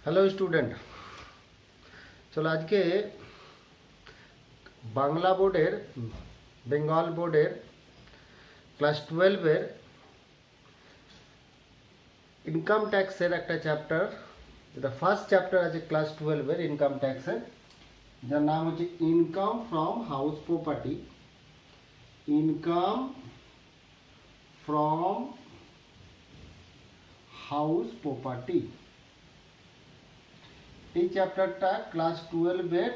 Hello student, চলো আজকে বাংলা বোর্ডের বেঙ্গল বোর্ডের ক্লাস 12-এর ইনকাম ট্যাক্সের একটা চ্যাপ্টার, যেটা ফার্স্ট চ্যাপ্টার আছে ক্লাস 12-এর ইনকাম ট্যাক্সের, যার নাম হচ্ছে income from house property. Income from house property, এই চ্যাপ্টারটা ক্লাস 12-এর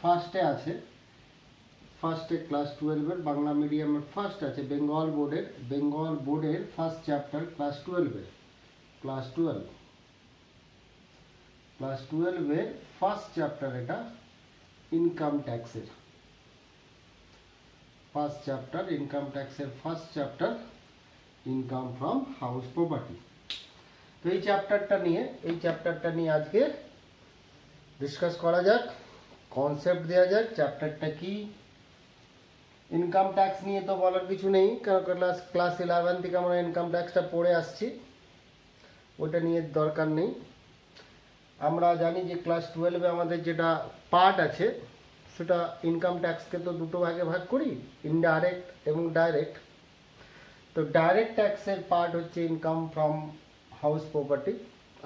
ফার্স্টে আছে। ফার্স্টে ক্লাস 12-এর বাংলা মিডিয়ামের ফার্স্ট আছে, বেঙ্গল বোর্ডের ফার্স্ট চ্যাপ্টার ক্লাস 12-এর ক্লাস 12-এর ফার্স্ট চ্যাপ্টার, এটা ইনকাম ট্যাক্সের ফার্স্ট চ্যাপ্টার, ইনকাম ট্যাক্সের first chapter, income from house property. তো এই চ্যাপ্টারটা নিয়ে আজকে ডিসকাস করা যাক, কনসেপ্ট দেওয়া যাক, চ্যাপ্টারটা কি। ইনকাম ট্যাক্স নিয়ে তো বলার কিছু নেই, কারণ ক্লাস 11 থেকে আমরা ইনকাম ট্যাক্সটা পড়ে আসছি, ওটা নিয়ে দরকার নেই। আমরা জানি যে ক্লাস 12-এ আমাদের যেটা পার্ট আছে, সেটা ইনকাম ট্যাক্সকে তো দুটো ভাগে ভাগ করি, ইনডাইরেক্ট এবং ডাইরেক্ট। তো ডাইরেক্ট ট্যাক্সের পার্ট হচ্ছে ইনকাম ফ্রম হাউস প্রপার্টি,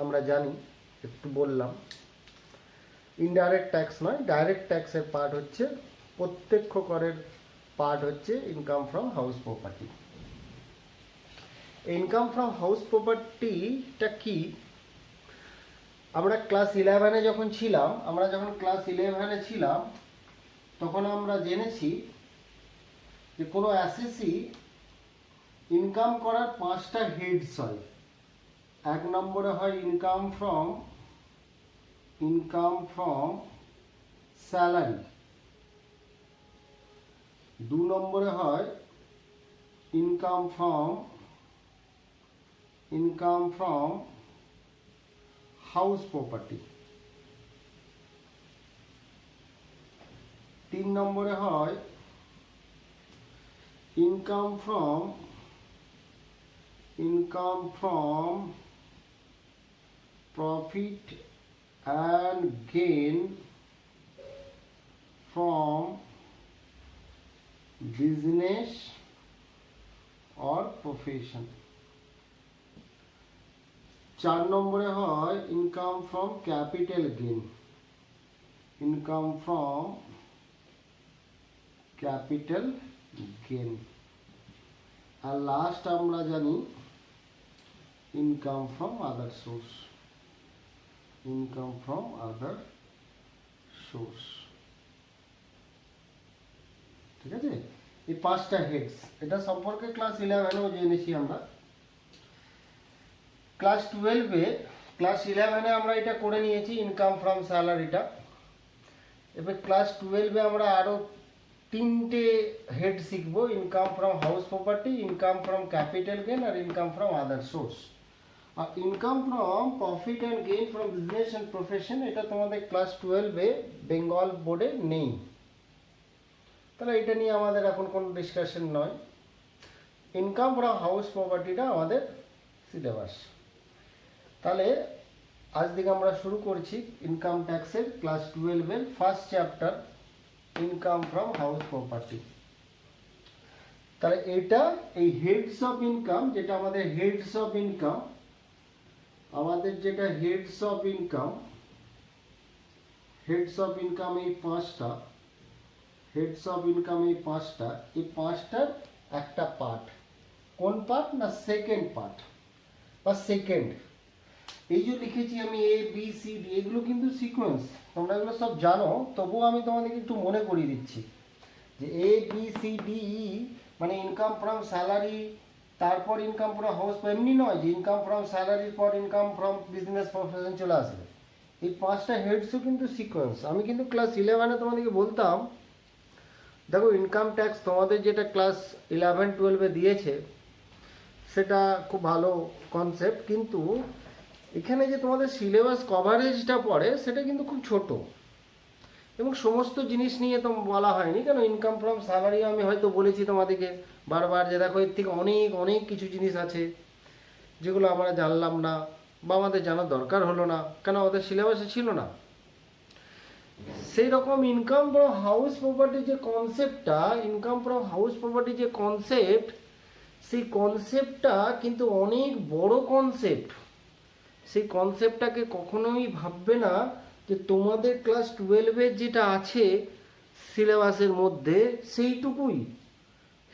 আমরা জানি, একটু বললাম। ইনডাইরেক্ট ট্যাক্স নয়, ডাইরেক্ট ট্যাক্সের পার্ট হচ্ছে, প্রত্যক্ষ করের পার্ট হচ্ছে income from house property. Income from house প্রপার্টিটা কি? আমরা ক্লাস 11-এ যখন ছিলাম, তখন আমরা জেনেছি যে কোনো অ্যাসেসি ইনকাম করার 5টা হেডস হয়। 1 নম্বরে হয় ইনকাম ফ্রম স্যালারি, 2 নম্বরে হয় ইনকাম ফ্রম হাউস প্রপার্টি, 3 নম্বরে হয় income from profit and gain from business or profession। 4 নম্বরে হয় ইনকাম ফ্রম ক্যাপিটাল গেইন, আর লাস্ট আমরা জানি ইনকাম ফ্রম আদার সোর্স। ঠিক আছে, এই 5টা হেডস, এটা সম্পর্কে ক্লাস 11-এও জেনেছি আমরা। ক্লাস 11-এ আমরা এটা করে নিয়েছি, ইনকাম ফ্রম স্যালারিটা। এবার ক্লাস 12-এ আমরা আরো 3টে হেড শিখবো, income from house property, income from capital gain আর ইনকাম ফ্রম আদার সোর্স। আর income from profit and gain from business and profession, এটা তোমাদের ক্লাস 12-এ বেঙ্গল বোর্ডে নেই, তাহলে এটা নিয়ে আমাদের এখন কোনো ডিসকাশন নয়। ইনকাম ফ্রম হাউস প্রপার্টিটা আমাদের সিলেবাস। তাহলে আজ থেকে আমরা শুরু করছি ইনকাম ট্যাক্সের ক্লাস 12-এর first chapter, income from house property. তাহলে এটা এই হেডস অফ ইনকাম, যেটা আমাদের হেডস অফ ইনকাম, এই 5টা এই 5টার একটা পার্ট। কোন পার্ট? না সেকেন্ড পার্ট বা সেকেন্ড। এই যে লিখেছি আমি এ বি সি ডি, এগুলো কিন্তু সিকোয়েন্স, তোমরা এগুলো সব জানো, তবুও আমি তোমাদেরকে একটু মনে করিয়ে দিচ্ছি যে A B C D E মানে ইনকাম ফ্রম স্যালারি, তারপর ইনকাম ফ্রম হাউস। এমনি নয় যে ইনকাম ফ্রম স্যালারির পর ইনকাম ফ্রম বিজনেস প্রফেশন চলে আসবে। এই 5টা হেডসও কিন্তু সিকোয়েন্স। আমি কিন্তু ক্লাস 11-এ তোমাদেরকে বলতাম, দেখো ইনকাম ট্যাক্স তোমাদের যেটা ক্লাস 11-12-এ দিয়েছে সেটা খুব ভালো কনসেপ্ট, কিন্তু এখানে যে তোমাদের সিলেবাস কভারেজটা পড়ে সেটা কিন্তু খুব ছোট, এবং সমস্ত জিনিস নিয়ে তো বলা হয়নি। কেন, ইনকাম ফ্রম স্যালারি আমি হয়তো বলেছি তোমাদেরকে বারবার যে দেখো এর থেকে অনেক অনেক কিছু জিনিস আছে যেগুলো আমরা জানলাম না, বা আমাদের জানার দরকার হলো না, কেন আমাদের সিলেবাসে ছিল না। সেই রকম ইনকাম ফ্রম হাউস প্রপার্টি যে কনসেপ্টটা, ইনকাম ফ্রম হাউস প্রপার্টি যে কনসেপ্ট, সেই কনসেপ্টটা কিন্তু অনেক বড় কনসেপ্ট। সেই কনসেপ্টটাকে কখনোই ভাববে না যে তোমাদের ক্লাস 12-এর যেটা আছে সিলেবাসের মধ্যে সেইটুকুই।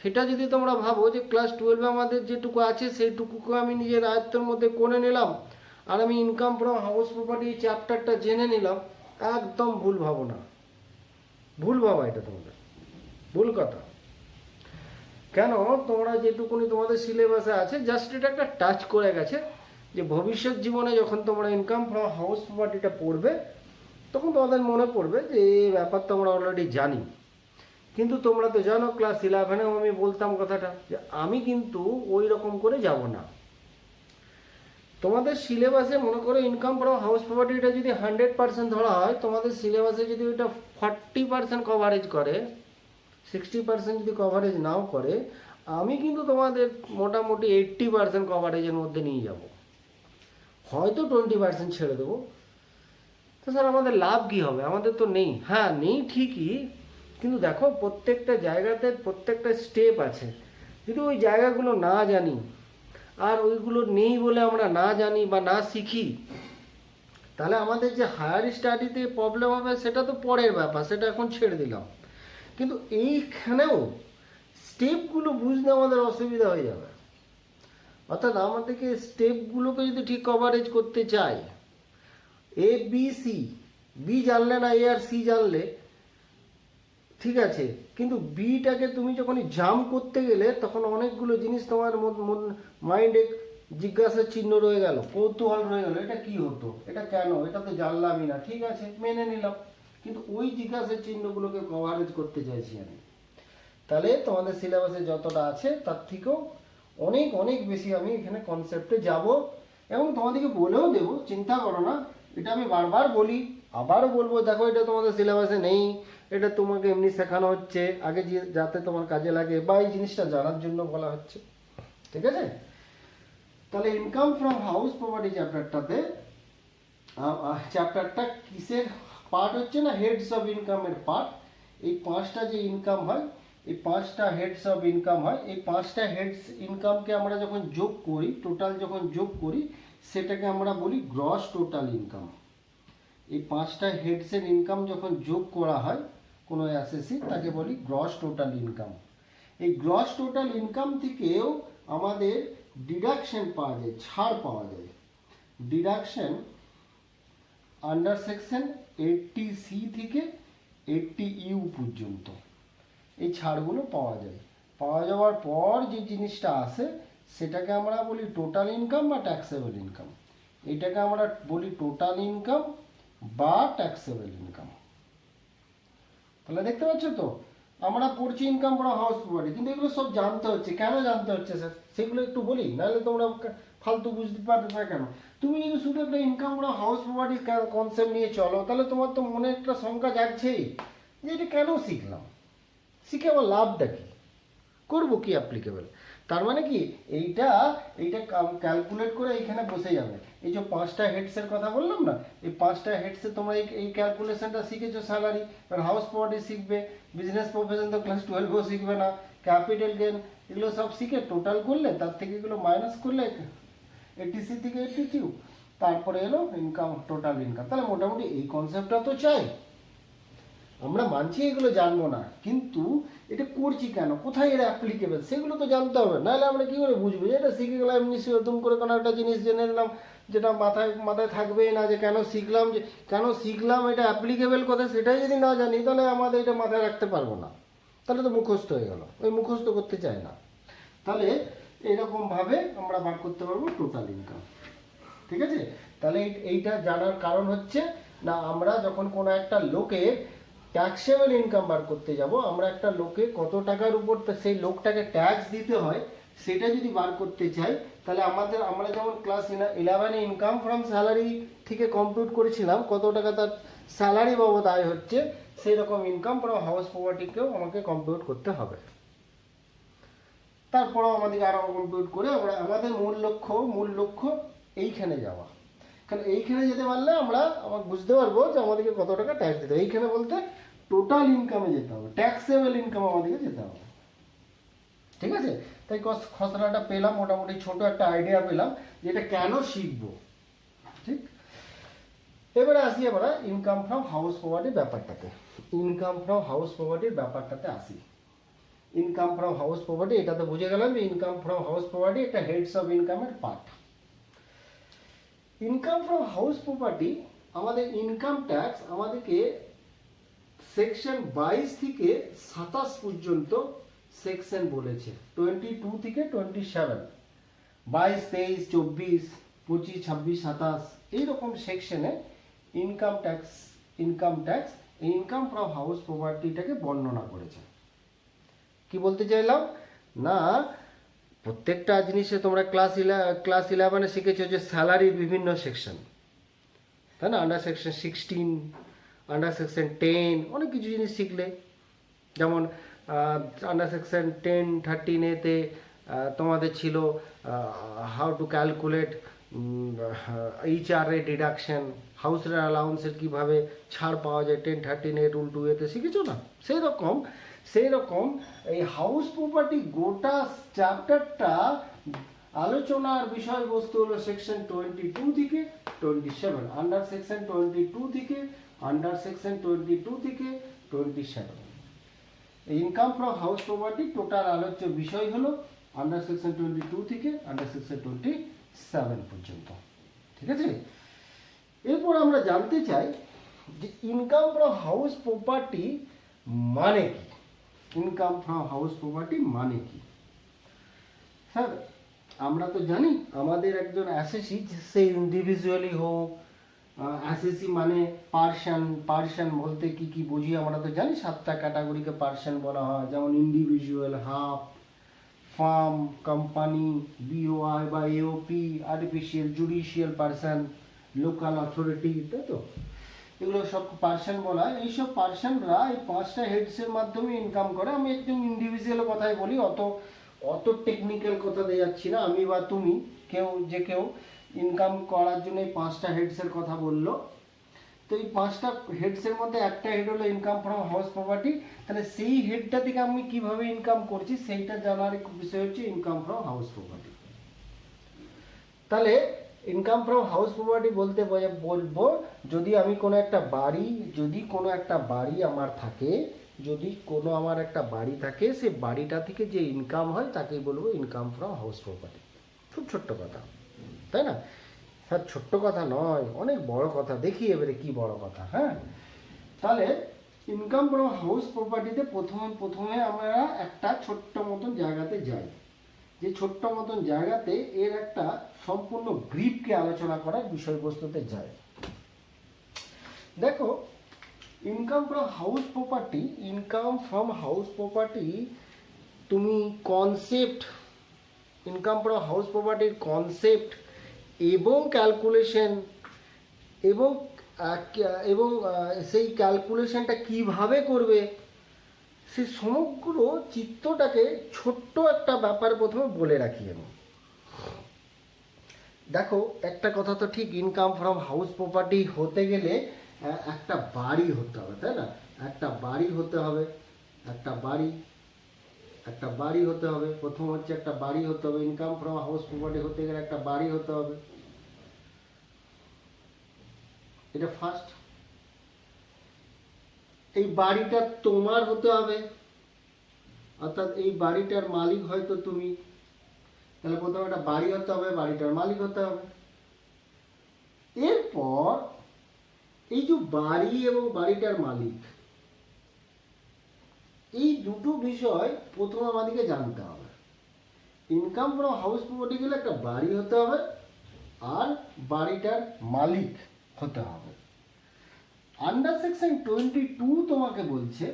সেটা যদি তোমরা ভাবো যে ক্লাস 12-এ আমাদের যেটুকু আছে সেইটুকুকে আমি নিজের আয়ত্তের মধ্যে করে নিলাম আর আমি ইনকাম ফ্রম হাউস প্রপার্টি চ্যাপ্টারটা জেনে নিলাম, একদম ভুল ভাবো না, ভুল ভাবা, এটা তোমাদের ভুল কথা। কেন, তোমরা যেটুকুনি তোমাদের সিলেবাসে আছে জাস্ট এটা একটা টাচ করে গেছে যে ভবিষ্যৎ জীবনে যখন তোমরা ইনকাম ফ্রম হাউস প্রপার্টিটা পড়বে তখন তোমাদের মনে পড়বে যে এই ব্যাপারটা আমরা অলরেডি জানি। কিন্তু তোমরা তো জানো ক্লাস 11-এও আমি বলতাম কথাটা যে আমি কিন্তু ওই রকম করে যাব না। তোমাদের সিলেবাসে মনে করো ইনকাম ফ্রম হাউস প্রপার্টিটা যদি 100% ধরা হয়, তোমাদের সিলেবাসে যদি ওইটা 40% কভারেজ করে, 60% যদি কভারেজ নাও করে, আমি কিন্তু তোমাদের মোটামুটি 80% কভারেজের মধ্যে নিয়ে যাব, হয়তো 20% ছেড়ে দেবো। তো স্যার আমাদের লাভ কী হবে? আমাদের তো নেই। হ্যাঁ নেই ঠিকই, কিন্তু দেখো প্রত্যেকটা জায়গাতে প্রত্যেকটা স্টেপ আছে। যদি ওই জায়গাগুলো না জানি আর ওইগুলো নেই বলে আমরা না জানি বা না শিখি, তাহলে আমাদের যে হায়ার স্টাডিতে প্রবলেম হবে সেটা তো পরের ব্যাপার, সেটা এখন ছেড়ে দিলাম। কিন্তু এইখানেও স্টেপগুলো বুঝতে আমাদের অসুবিধা হয়ে যাবে। অর্থাৎ আমাদেরকে স্টেপগুলোকে যদি ঠিক কভারেজ করতে চাই, এ বি সি, বি জানলে না এ আর সি জানলে ঠিক আছে, কিন্তু বিটাকে তুমি যখনই জাম্প করতে গেলে তখন অনেকগুলো জিনিস তোমার মাইন্ডে জিজ্ঞাসার চিহ্ন রয়ে গেল, কৌতূহল রয়ে গেল, এটা কি হতো, এটা কেন, এটা তো জানলামই না, ঠিক আছে মেনে নিলাম, কিন্তু ওই জিজ্ঞাসার চিহ্নগুলোকে কভারেজ করতে চাইছি আমি। তাহলে তোমাদের সিলেবাসে যতটা আছে তার থেকেও অনেক অনেক বেশি আমি এখানে কনসেপ্টে যাব এবং তোমাদেরকে বলেও দেবো, চিন্তা করো না। এটা আমি বারবার বলি, আবারও বলবো, দেখো এটা তোমাদের সিলেবাসে নেই, এটা তোমাকে এমনি শেখানো হচ্ছে আগে যাতে তোমার কাজে লাগে বা এই জিনিসটা জানার জন্য বলা হচ্ছে, ঠিক আছে। তাহলে ইনকাম ফ্রম হাউস প্রপার্টি চ্যাপ্টারটা কিসের পার্ট হচ্ছে না, হেডস অফ ইনকামের পার্ট। এই 5টা যে ইনকাম হয়, এই 5টা হেডস অফ ইনকাম হয়, এই 5টা হেডস ইনকামকে আমরা যখন যোগ করি, টোটাল যখন যোগ করি, সেটাকে আমরা বলি গ্রস টোটাল ইনকাম। এই 5টা হেডসের ইনকাম যখন যোগ করা হয় কোনো অ্যাসেসি, তাকে বলি গ্রস টোটাল ইনকাম। এই গ্রস টোটাল ইনকাম থেকেও আমাদের ডিডাকশন পাওয়া যায়, ছাড় পাওয়া যায়। ডিডাকশন আন্ডার সেকশন 80C থেকে 80U পর্যন্ত এই ছাড়গুলো পাওয়া যায়। পাওয়া যাওয়ার পর যে জিনিসটা আসে সেটাকে আমরা বলি টোটাল ইনকাম বা ট্যাক্সেবল ইনকাম। এটাকে আমরা বলি টোটাল ইনকাম বা ট্যাক্সেবল ইনকাম। তাহলে দেখতে পাচ্ছ তো, আমরা পড়ছি ইনকাম ফ্রম হাউস প্রপার্টি, কিন্তু এগুলো সব জানতে হচ্ছে। কেন জানতে হচ্ছে স্যার সেগুলো একটু বলি, নাহলে তোমরা ফালতু বুঝতে পারবে না। কেন, তুমি যদি শুধু একটা income from house property concept নিয়ে চলো, তাহলে তোমার তো মনে একটা শঙ্কা জাগছেই যে এটা কেন শিখলাম, শিখে আমার লাভটা কি, করবো কি অ্যাপ্লিকেবল। তার মানে কি এইটা ক্যালকুলেট করে এইখানে বসে যাবে। এই যে 5টা হেডসের কথা বললাম না, এই 5টা হেডসে তোমরা এই ক্যালকুলেশনটা শিখেছো। স্যালারি, হাউস প্রপার্টি শিখবে, বিজনেস প্রফেশন তো ক্লাস 12-এও শিখবে না, ক্যাপিটাল গেন এগুলো সব শিখে টোটাল করলে তার থেকে এগুলো মাইনাস করলে 80C থেকে 80Q, তারপরে এলো ইনকাম, টোটাল ইনকাম। তাহলে মোটামুটি এই কনসেপ্টটা তো চাই। আমরা মানছি এগুলো জানবো না, কিন্তু এটা করছি কেন, কোথায় এটা অ্যাপ্লিকেবল সেগুলো তো জানতে হবে। নাহলে আমরা কী করে বুঝবো যে এটা শিখে গেলাম এমনি নতুন করে কোনো একটা জিনিস জেনে নিলাম যেটা মাথায় থাকবেই না, যে কেন শিখলাম এটা অ্যাপ্লিকেবল কোথায় সেটাই যদি না জানি তাহলে আমাদের এটা মাথায় রাখতে পারবো না, তাহলে তো মুখস্থ হয়ে গেল। ওই মুখস্থ করতে চায় না। তাহলে এরকমভাবে আমরা বার করতে পারবো টোটাল ইনকাম, ঠিক আছে। তাহলে এইটা জানার কারণ হচ্ছে না, আমরা যখন কোনো একটা লোকের ট্যাক্সেবল ইনকাম বার করতে যাব, আমরা একটা লোকে কত টাকার উপর সেই লোকটাকে ট্যাক্স দিতে হয় সেটা যদি বার করতে চাই, তাহলে আমরা যেমন ক্লাস 11-এ ইনকাম ফ্রম স্যালারি থেকে কম্পিউট করেছিলাম কত টাকা তার স্যালারি বাবদ আয় হচ্ছে, সেই রকম ইনকাম ফ্রম হাউস প্রপার্টিকেও আমাকে কম্পিউট করতে হবে। তারপরেও আমাদেরকে আরও কম্পিউট করে আমাদের মূল লক্ষ্য এইখানে যাওয়া। কারণ এইখানে যেতে পারলে আমরা বুঝতে পারবো যে আমাদেরকে কত টাকা ট্যাক্স দিতে হবে। এইখানে বলতে টোটাল ইনকামে যেতে হবে, ট্যাক্সেবল ইনকাম আমাদেরকে যেতে হবে। ঠিক আছে, তাই খসড়াটা পেলাম, মোটামুটি ছোট একটা আইডিয়া পেলাম যে এটা কেন শিখবো। ঠিক, এবারে আসি আমরা ইনকাম ফ্রম হাউস প্রপার্টির ব্যাপারটাতে। ইনকাম ফ্রম হাউস প্রপার্টির ব্যাপারটাতে আসি। ইনকাম ফ্রম হাউস প্রপার্টি, এটা তো বুঝে গেলাম যে ইনকাম ফ্রম হাউস প্রপার্টি একটা হেডস অফ ইনকামের part. Income from house property, আমাদের ইনকাম ট্যাক্স আমাদেরকে সেকশন 22 থেকে 27 পর্যন্ত সেকশন বলেছে, 22 থেকে 27, 22, 23, 24, 25, 26, 27 এইরকম সেকশনে income tax income from house প্রপার্টিটাকে বর্ণনা করেছে। কি বলতে চাইলাম না, প্রত্যেকটা জিনিসে তোমরা ক্লাস 11-এ শিখেছো যে স্যালারির বিভিন্ন সেকশন, তাই না? আন্ডার সেকশন 16, আন্ডার সেকশন 10 অনেক কিছু জিনিস শিখলে। যেমন আন্ডার সেকশন 10-13-এতে তোমাদের ছিল how to calculate HR rate deduction, house rent অ্যালাউন্সের কীভাবে ছাড় পাওয়া যায় 10-13 রুল 2-এতে শিখেছো না? সেই রকম এই হাউস প্রপার্টি গোটা চ্যাপ্টারটা আলোচনার বিষয়বস্তু হলো সেকশন 22 থেকে 27, আন্ডার সেকশন 22 থেকে 27। Income from house property total আলোচ্য বিষয় হলো আন্ডার সেকশন 22 থেকে আন্ডার সেকশন 27 পর্যন্ত। ঠিক আছে, এরপর আমরা জানতে চাই যে ইনকাম ফ্রম হাউস প্রপার্টি মানে কি। ইনকাম ফ্রম হাউস প্রপার্টি মানে কি? স্যার, আমরা তো জানি আমাদের একজন অ্যাসেসি, সে ইন্ডিভিজুয়ালি হোক, অ্যাসেসি মানে পার্সন বলতে কি কি বুঝি আমরা তো জানি, 7টা ক্যাটাগরিকে পার্সন বলা হয়, যেমন individual, HUF, firm, company, BOI বা AOP, artificial, judicial person, local authority, তাই তো? এগুলো সব পার্সন বলা হয়। এইসব পার্সনরা এই 5টা হেডসের মাধ্যমে ইনকাম করে। আমি একদম ইন্ডিভিজুয়াল কথাই বলি, অত টেকনিক্যাল কথাতে যাচ্ছি না। আমি বা তুমি কেউ ইনকাম করার জন্য এই 5টা হেডসের কথা বললো, তো এই 5টা হেডসের মধ্যে একটা হেড হলো ইনকাম ফ্রম হাউস প্রপার্টি। তাহলে সেই হেডটা থেকে আমি কিভাবে ইনকাম করছি সেইটা জানার বিষয় হচ্ছে ইনকাম ফ্রম হাউস প্রপার্টি। তাহলে ইনকাম ফ্রম হাউস প্রপার্টি বলতে বলবো, যদি কোনো একটা বাড়ি আমার থাকে, সেই বাড়িটা থেকে যে ইনকাম হয় তাকেই বলবো ইনকাম ফ্রম হাউস প্রপার্টি। খুব ছোট্ট কথা, তাই না? স্যার ছোট্ট কথা নয়, অনেক বড় কথা। দেখি এবারে কি বড় কথা। হ্যাঁ, তাহলে ইনকাম ফ্রম হাউস প্রপার্টিতে প্রথমে আমরা একটা ছোট্ট মতন জায়গাতে যাই, যে ছোট্ট মতন জায়গাতে এর একটা সম্পূর্ণ গ্রিপকে আলোচনা করার বিষয়বস্তুতে যায়। দেখো, ইনকাম ফ্রম হাউস প্রপার্টি তুমি ইনকাম ফ্রম হাউস প্রপার্টির কনসেপ্ট এবং ক্যালকুলেশন এবং সেই ক্যালকুলেশনটা কিভাবে করবে সেই সমগ্র চিত্রটাকে ছোট্ট একটা ব্যাপার প্রথমে বলে রাখি আমি। দেখো, একটা কথা তো ঠিক, ইনকাম ফ্রম হাউস প্রপার্টি হতে গেলে একটা বাড়ি হতে হবে, তাই না? একটা বাড়ি হতে হবে। প্রথম হচ্ছে একটা বাড়ি হতে হবে। ইনকাম ফ্রম হাউস প্রপার্টি হতে গেলে একটা বাড়ি হতে হবে, এটা ফার্স্ট। এই বাড়িটা তোমার হতে হবে, অর্থাৎ এই বাড়িটার মালিক হয়তো তুমি। তাহলে প্রথমে একটা বাড়ি হতে হবে, বাড়িটার মালিক হতে হবে। এরপর এই যে বাড়ি এবং বাড়িটার মালিক, এই দুটো বিষয় প্রথমে আমাদেরকে জানতে হবে। ইনকাম ফ্রম হাউস প্রপার্টি গেলে একটা বাড়ি হতে হবে আর বাড়িটার মালিক হতে হবে। আন্ডার সেকশন 22 তোমাকে বলছে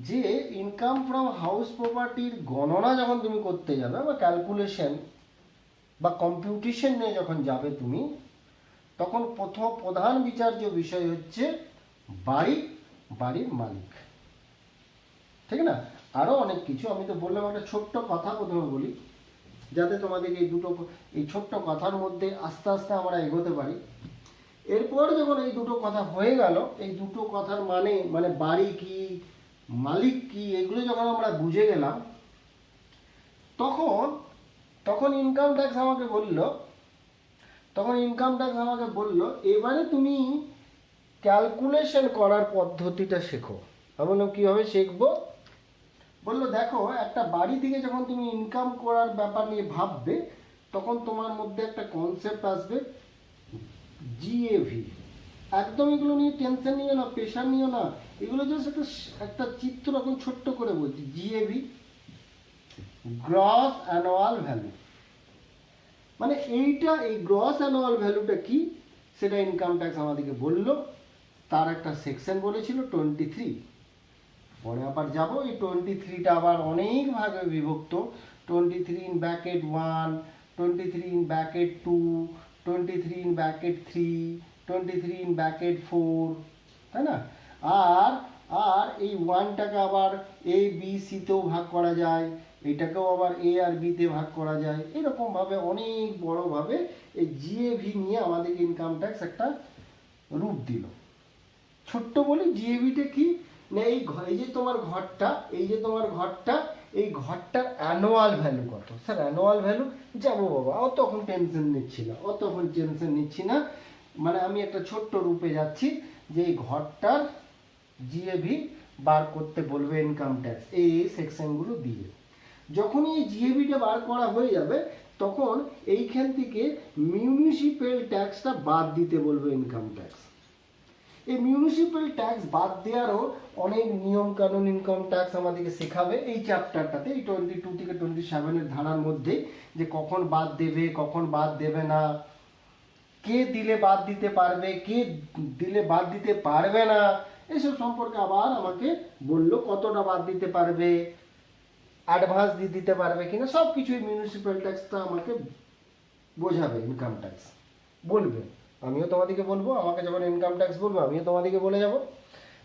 যে ইনকাম ফ্রম হাউস প্রপার্টির গণনা যখন তুমি করতে যাবে বা ক্যালকুলেশন বা কম্পিউটেশন নিয়ে যখন যাবে তুমি, তখন প্রধান বিচার্য বিষয় হচ্ছে বাড়ির মালিক। ঠিক না? আরো অনেক কিছু, আমি তো বললাম একটা ছোট্ট কথা প্রথমে বলি। যাতে তোমাদের এই ছোট্ট কথার মধ্যে আস্তে আস্তে আমরা এগোতে পারি। এরপর যখন এই দুটো কথা হয়ে গেল, এই দুটো কথার মানে বাড়ি কি, মালিক কি, এগুলো যখন আমরা বুঝে গেলাম, তখন ইনকাম ট্যাক্স আমাকে বলল এবারে তুমি ক্যালকুলেশন করার পদ্ধতিটা শেখো। আমি বললাম কীভাবে শিখবো? বললো দেখো, একটা বাড়ি থেকে যখন তুমি ইনকাম করার ব্যাপার নিয়ে ভাববে, তখন তোমার মধ্যে একটা কনসেপ্ট আসবে জিএভি। একদম এগুলো নিয়ে টেনশন নিও না, প্রেশার নিও না, এগুলো জাস্ট একটা চিত্র এখন ছোট্ট করে বলছি। জিএভি, গ্রস অ্যানুয়াল ভ্যালু, মানে এই গ্রস অ্যানুয়াল ভ্যালুটা কি সেটা ইনকাম ট্যাক্স আমাদেরকে বললো। তার একটা সেকশন বলেছিল 23। পরে আবার যাবো, এই 23টা আবার অনেক ভাগে বিভক্ত। 23 in bracket 1, 23 in bracket 2, 23 in bracket 3, 23 in bracket 4, তাই না? আর এই 1টাকে আবার এ বি সিতেও ভাগ করা যায়, এটাকেও আবার এ আর বিতে ভাগ করা যায়। এরকমভাবে অনেক বড়োভাবে এই জিএভি নিয়ে আমাদের ইনকাম ট্যাক্স একটা রূপ দিল। ছোট্ট বলি জিএভিটা কি না, এই যে তোমার ঘরটা, এই ঘরটার অ্যানুয়াল ভ্যালু কত? স্যার অ্যানুয়াল ভ্যালু, যাবো বাবা, অত তখন টেনশন নিচ্ছি না, মানে আমি একটা ছোট্ট রূপে যাচ্ছি যে এই ঘরটার জিএভি বার করতে বলবে ইনকাম ট্যাক্স এই সেকশনগুলো দিয়ে। যখনই এই জিএভিটা বার করা হয়ে যাবে, তখন এইখান থেকে মিউনিসিপ্যাল ট্যাক্সটা বাদ দিতে বলবে ইনকাম ট্যাক্স। এই মিউনিসিপ্যাল ট্যাক্স বাদ দেওয়ারও অনেক নিয়ম কানুন ইনকাম ট্যাক্স আমাদেরকে শেখাবে এই চ্যাপ্টারটাতে, এই 22 থেকে 27 ধারার মধ্যে, যে কখন বাদ দেবে, কখন বাদ দেবে না, কে দিলে বাদ দিতে পারবে, কে দিলে বাদ দিতে পারবে না, এসব সম্পর্কে আবার আমাকে বললো। কতটা বাদ দিতে পারবে, অ্যাডভান্স দিয়ে দিতে পারবে কিনা, সব কিছুই মিউনিসিপ্যাল ট্যাক্সটা আমাকে বোঝাবে, ইনকাম ট্যাক্স বলবে। আমিও তোমাদেরকে বলবো, আমাকে যখন ইনকাম ট্যাক্স বলবো আমিও তোমাদেরকে বলে যাব।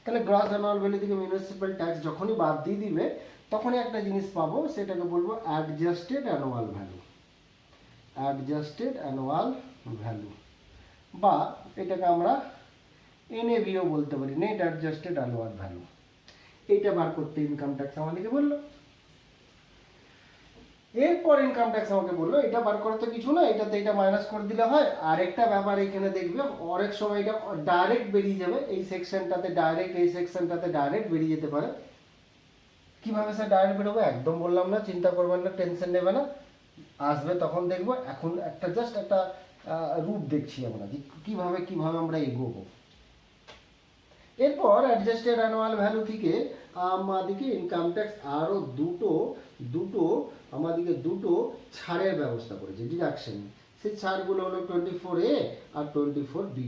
তাহলে গ্রস অ্যানুয়াল ভ্যালু থেকে মিউনিসিপ্যাল ট্যাক্স যখনই বাদ দিয়ে দিবে, তখনই একটা জিনিস পাবো, সেটাকে বলবো অ্যাডজাস্টেড অ্যানুয়াল ভ্যালু, বা এটাকে আমরা এনএভিও বলতে পারি, নেট অ্যাডজাস্টেড অ্যানুয়াল ভ্যালু। এইটা বার করতে ইনকাম ট্যাক্স আমাদেরকে বললো। এরপর ইনকাম ট্যাক্স আমাকে বললো এটা বার করা তো কিছু না, এটাতে এটা মাইনাস করে দিলে হয়। আরেকটা ব্যাপার এখানে দেখবে, অনেক সময় এটা ডাইরেক্ট বেরিয়ে যাবে, এই সেকশনটাতে ডাইরেক্ট বেরিয়ে যেতে পারে। কিভাবে স্যার ডাইরেক্ট বেরোবে? একদম বললাম না, চিন্তা করবেন না, টেনশন নেবে না, আসবে তখন দেখবো। এখন জাস্ট একটা রূপ দেখছি আমরা যে কিভাবে আমরা এগোবো। এরপর অ্যাডজাস্টেড অ্যানুয়াল ভ্যালু থেকে আমাদেরকে ইনকাম ট্যাক্স আরও দুটো ছাড়ের ব্যবস্থা করেছে, ডিডাকশন। সেই ছাড়গুলো হলো 24A আর 24B।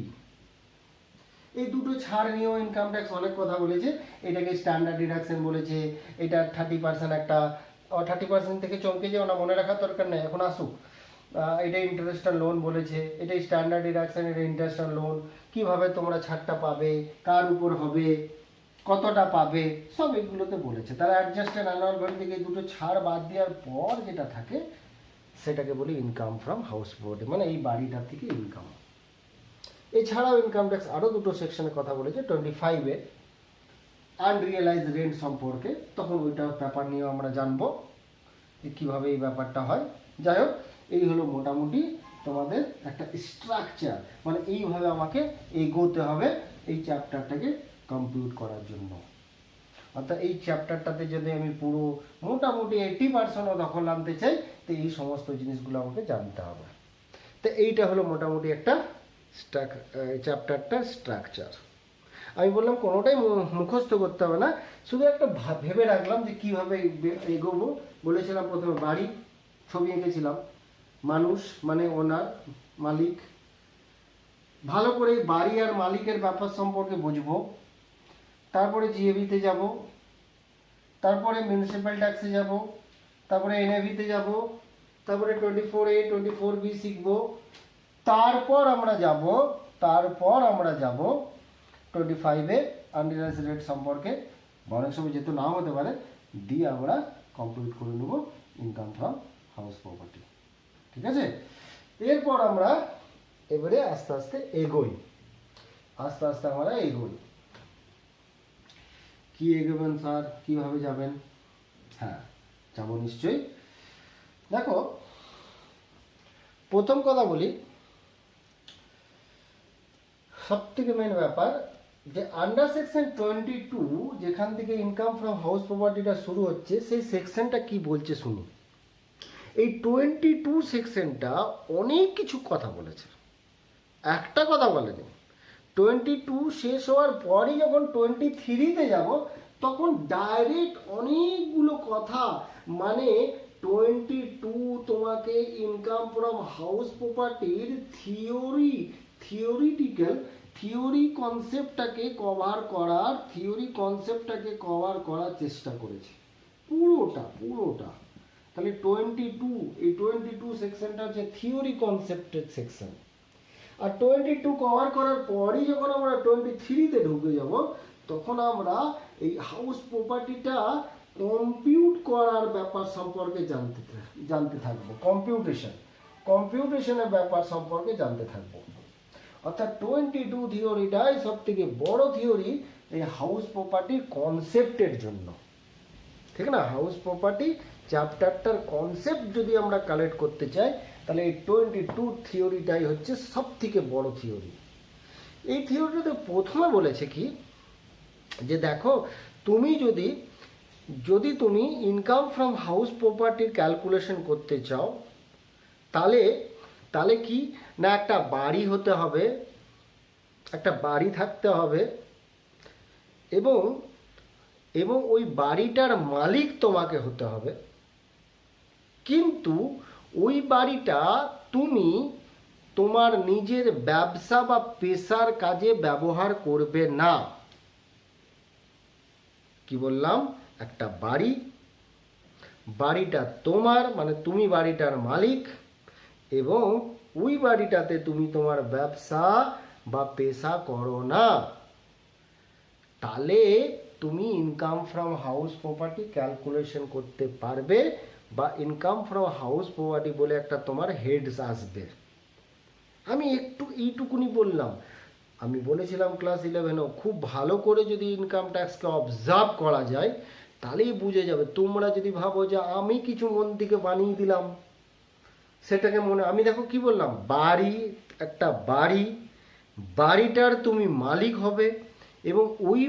এই দুটো ছাড় নিয়েও ইনকাম ট্যাক্স অনেক কথা বলেছে। এটাকে স্ট্যান্ডার্ড ডিডাকশন বলেছে, এটা 30% একটা, 30% থেকে চমকে যেও না, মনে রাখার দরকার নেই, এখন আসুক। এটা ইন্টারেস্ট লোন বলেছে, এটা স্ট্যান্ডার্ড ডিডাকশন, এটা ইন্টারেস্ট লোন। কিভাবে তোমরা ছাড়টা পাবে, কার উপর হবে, কতটা পাবে, সব এগুলোতে বলেছে। তারা অ্যাডজাস্টেড অ্যানুয়াল ভ্যালু থেকে দুটো ছাড় বাদ দেওয়ার পর যেটা থাকে সেটাকে বলি ইনকাম ফ্রম হাউস প্রপার্টি, মানে এই বাড়িটার থেকে ইনকাম। এছাড়াও ইনকাম ট্যাক্স আরও দুটো সেকশনে কথা বলেছে। 25-এ আনরিয়েলাইজ রেন্ট সম্পর্কে, তখন ওইটার ব্যাপার নিয়েও আমরা জানবো যে কীভাবে এই ব্যাপারটা হয়। যাই হোক, এই হলো মোটামুটি তোমাদের একটা স্ট্রাকচার, মানে এইভাবে আমাকে এগোতে হবে এই চ্যাপ্টারটাকে কমপ্লিট করার জন্য। অর্থাৎ এই চ্যাপ্টারটাতে যদি আমি পুরো মোটামুটি 80% দখল আনতে চাই, তো এই সমস্ত জিনিসগুলো আমাকে জানতে হবে। তো এইটা হলো মোটামুটি একটা চ্যাপ্টারটার স্ট্রাকচার। আমি বললাম কোনোটাই মুখস্থ করতে হবে না, শুধু একটা ভেবে রাখলাম যে কীভাবে এগোবো। বলেছিলাম প্রথমে বাড়ি, ছবি এঁকেছিলাম, মানুষ মানে ওনার, মালিক। ভালো করে বাড়ি আর মালিকের ব্যাপার সম্পর্কে বুঝবো। তারপরে জিএভিতে যাব, তারপরে মিউনিসিপ্যাল ট্যাক্সে যাব, তারপরে এনএভিতে যাব, তারপরে 24A 24B শিখবো। তারপর আমরা যাব 25-এ আনরিয়েলাইজড রেট সম্পর্কে, অনেক সময় যেহেতু নাও হতে পারে, দিয়ে আমরা কমপ্লিট করে নেব ইনকাম ফ্রম হাউস প্রপার্টি। ঠিক আছে? এরপর আমরা এবারে আস্তে আস্তে এগোই, আমরা এগোই। কি এগোবেন স্যার, কিভাবে যাবেন? হ্যাঁ, যাবো নিশ্চয়ই। দেখো, প্রথম কথা বলি, সব থেকে মেন ব্যাপার যে আন্ডার সেকশন 22 যেখান থেকে ইনকাম ফ্রম হাউস প্রপার্টিটা শুরু হচ্ছে, সেই সেকশনটা কি বলছে শুনি। এই 22 সেকশনটা অনেক কিছু কথা বলেছে, একটা কথা বলেনি। 22 শেষ হওয়ার পরই যখন 23-তে যাব, তখন ডাইরেক্ট অনেকগুলো কথা, মানে 22 তোমাকে ইনকাম ফ্রম হাউস প্রপার্টির থিওরি কনসেপ্টটাকে কভার করার চেষ্টা করেছে পুরোটা। তাহলে 22 সেকশনটা হচ্ছে থিওরি কনসেপ্টের সেকশন। আর 22 কভার করার পরই যখন আমরা 23-তে ঢুকে যাব, তখন আমরা এই হাউস প্রপার্টিটা কম্পিউট করার ব্যাপার সম্পর্কে জানতে থাকবো। কম্পিউটেশনের ব্যাপার সম্পর্কে জানতে থাকবো। অর্থাৎ 22 থিওরিটাই সব থেকে বড় থিওরি এই হাউস প্রপার্টির কনসেপ্টের জন্য, ঠিক না? হাউস প্রপার্টি চ্যাপ্টারটার কনসেপ্ট যদি আমরা কালেক্ট করতে চাই, তাহলে এই 22 থিওরিটাই হচ্ছে সব থেকে বড় থিওরি। এই থিওরিটাতে প্রথমে বলেছে কি, যে দেখো, তুমি যদি তুমি ইনকাম ফ্রম হাউস প্রপার্টির ক্যালকুলেশন করতে চাও, তাহলে কি না, একটা বাড়ি হতে হবে, একটা বাড়ি থাকতে হবে, এবং ওই বাড়িটার মালিক তোমাকে হতে হবে। কিন্তু ওই বাড়িটা তুমি তোমার নিজের ব্যবসা বা পেশার কাজে ব্যবহার করবে না। কি বললাম? একটা বাড়িটা তোমার, মানে তুমি বাড়িটার মালিক, এবং ওই বাড়িটাতে তুমি তোমার ব্যবসা বা পেশা করো না। তাহলে তুমি income from house property calculation করতে পারবে, বা ইনকাম ফ্রম হাউস প্রপার্টি বলে একটা তোমার হেডস আসবে। আমি এইটুকুনি বললাম। আমি বলেছিলাম ক্লাস 11-ও, খুব ভালো করে যদি ইনকাম ট্যাক্সকে অবজার্ভ করা যায়, তাহলেই বুঝে যাবে। তোমরা যদি ভাবো যে আমি কিছু মন থেকে বানিয়ে দিলাম, সেটাকে আমি দেখো কি বললাম, একটা বাড়িটার তুমি মালিক হবে, এবং ওই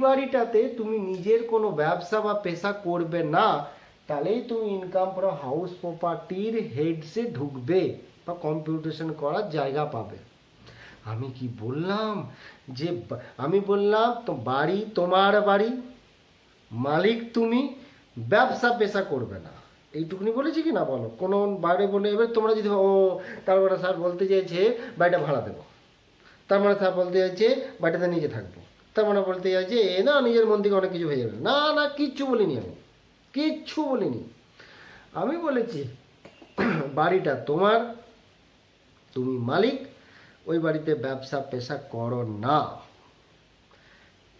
বাড়িটাতে তুমি নিজের কোনো ব্যবসা বা পেশা করবে না। তাহলেই তুমি ইনকাম ফ্রম হাউস প্রপার্টির হেডসে ঢুকবে বা কম্পিউটেশন করার জায়গা পাবে। আমি কি বললাম? আমি বললাম তো, বাড়ি তোমার বাড়ি, মালিক তুমি, ব্যবসা পেশা করবে না। এইটুকুনি বলেছি কি না বলো? কোনো বাইরে বলে, এবার তোমরা যদি তারপরে স্যার বলতে চাইছে বাড়িটা ভাড়া দেবো, তার মানে স্যার বলতে চাইছে বাড়িটাতে নিজে থাকবো, তার মানে বলতে চাইছে না নিজের মন থেকে অনেক কিছু হয়ে যাবে। না, কিচ্ছু বলিনি। আমি বলেছি বাড়িটা তোমার, তুমি মালিক, ওই বাড়িতে ব্যবসা পেশা করো না।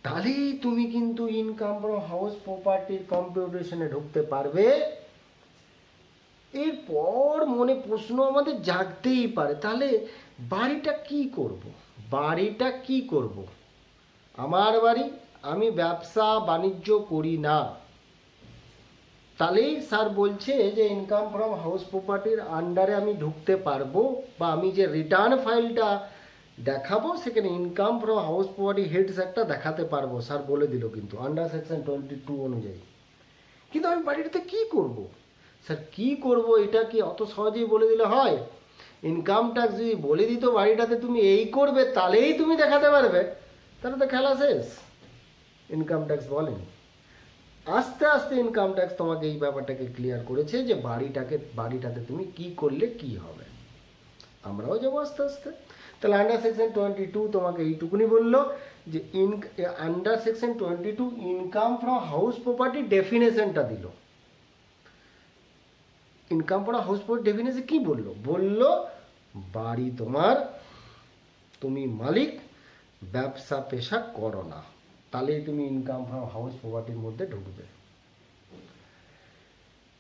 তাহলেই তুমি কিন্তু ইনকাম ফ্রম হাউস প্রপার্টির কম্পিউটেশনে ঢুকতে পারবে। এরপর মনে প্রশ্ন আমাদের জাগতেই পারে, তাহলে বাড়িটা কি করব? আমার বাড়ি, আমি ব্যবসা বাণিজ্য করি না। তাহলেই স্যার বলছে যে ইনকাম ফ্রম হাউস প্রপার্টির আন্ডারে আমি ঢুকতে পারবো, বা আমি যে রিটার্ন ফাইলটা দেখাবো সেখানে income from house property heads একটা দেখাতে পারবো। স্যার বলে দিল কিন্তু আন্ডার সেকশন 22 অনুযায়ী। কিন্তু আমি বাড়িটাতে কি করব? স্যার কি করব, এটা কি অত সহজেই বলে দিলে হয়? ইনকাম ট্যাক্স যদি বলে দিত বাড়িটাতে তুমি এই করবে, তাহলেই তুমি দেখাতে পারবে, তাহলে তো খেলা শেষ। ইনকাম ট্যাক্স বলেনি। আস্তে আস্তে ইনকাম ট্যাক্স তোমাকে এই ব্যাপারটাকে ক্লিয়ার করেছে যে বাড়িটাতে তুমি কি করলে কি হবে। আমরাও যাবো আস্তে আস্তে। তাহলে আন্ডার সেকশন 22 তোমাকে এইটুকুনি বললো যে under section 22 income from house property ডেফিনেশনটা দিল। Income from house property definition কি বললো বাড়ি তোমার, তুমি মালিক, ব্যবসা পেশা করো না, তাহলেই তুমি ইনকাম ফ্রম হাউস প্রপার্টির মধ্যে ঢুকবে।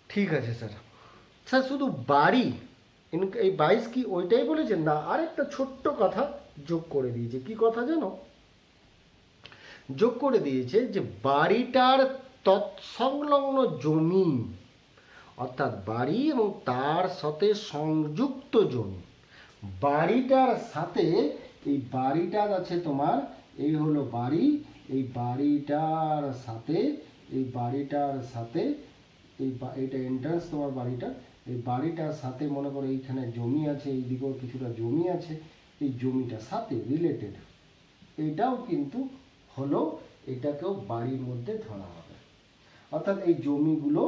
ঠিক আছে স্যার, স্যার শুধু বাড়ি এই 22 কি ওইটাই বলেছেন? না, আরেকটা ছোট্ট কথা যোগ করে দিয়েছে। কি কথা জানো? যোগ করে দিয়েছে যে বাড়িটার তৎসংলগ্ন জমি, অর্থাৎ বাড়ি এবং তার সাথে সংযুক্ত জমি, বাড়িটার সাথে, এই বাড়িটা আছে তোমার, এই হলো বাড়ি, এই বাড়িটার সাথে, এই বাড়িটার সাথে, এইটা এন্ট্রান্স তোমার বাড়িটা, এই বাড়িটার সাথে মনে করো এইখানে জমি আছে, এই দিকেও কিছুটা জমি আছে, এই জমিটার সাথে রিলেটেড, এটাও কিন্তু হলো, এটাকেও বাড়ির মধ্যে ধরা হবে। অর্থাৎ এই জমিগুলো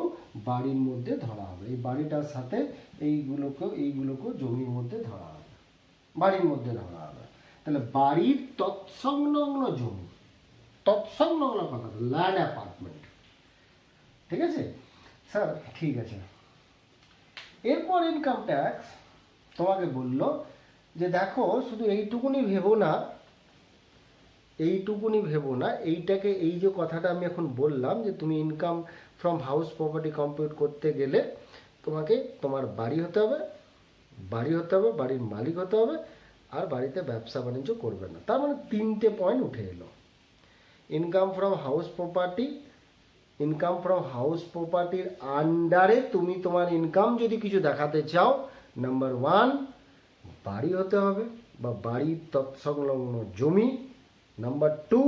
বাড়ির মধ্যে ধরা হবে, এই বাড়িটার সাথে এইগুলোকেও জমির মধ্যে ধরা হবে, বাড়ির মধ্যে ধরা হবে। তাহলে বাড়ির তৎসংলগ্ন জমি, তৎসংলগ্ন কথা ল্যান্ড অ্যাপার্টমেন্ট, ঠিক আছে স্যার? ঠিক আছে। এরপর ইনকাম ট্যাক্স তোমাকে বললো যে দেখো শুধু এইটুকুনি ভেবো না, এইটাকে, এই যে কথাটা আমি এখন বললাম যে তুমি income from house property compute করতে গেলে তোমাকে তোমার বাড়ি হতে হবে, বাড়ির মালিক হতে হবে, আর বাড়িতে ব্যবসা বাণিজ্য করবে না। তার মানে 3টে পয়েন্ট উঠে এলো। ইনকাম ফ্রম হাউস প্রপার্টির আন্ডারে তুমি তোমার ইনকাম যদি কিছু দেখাতে চাও, নাম্বার 1 বাড়ি হতে হবে বা বাড়ির তৎসংলগ্ন জমি, নাম্বার 2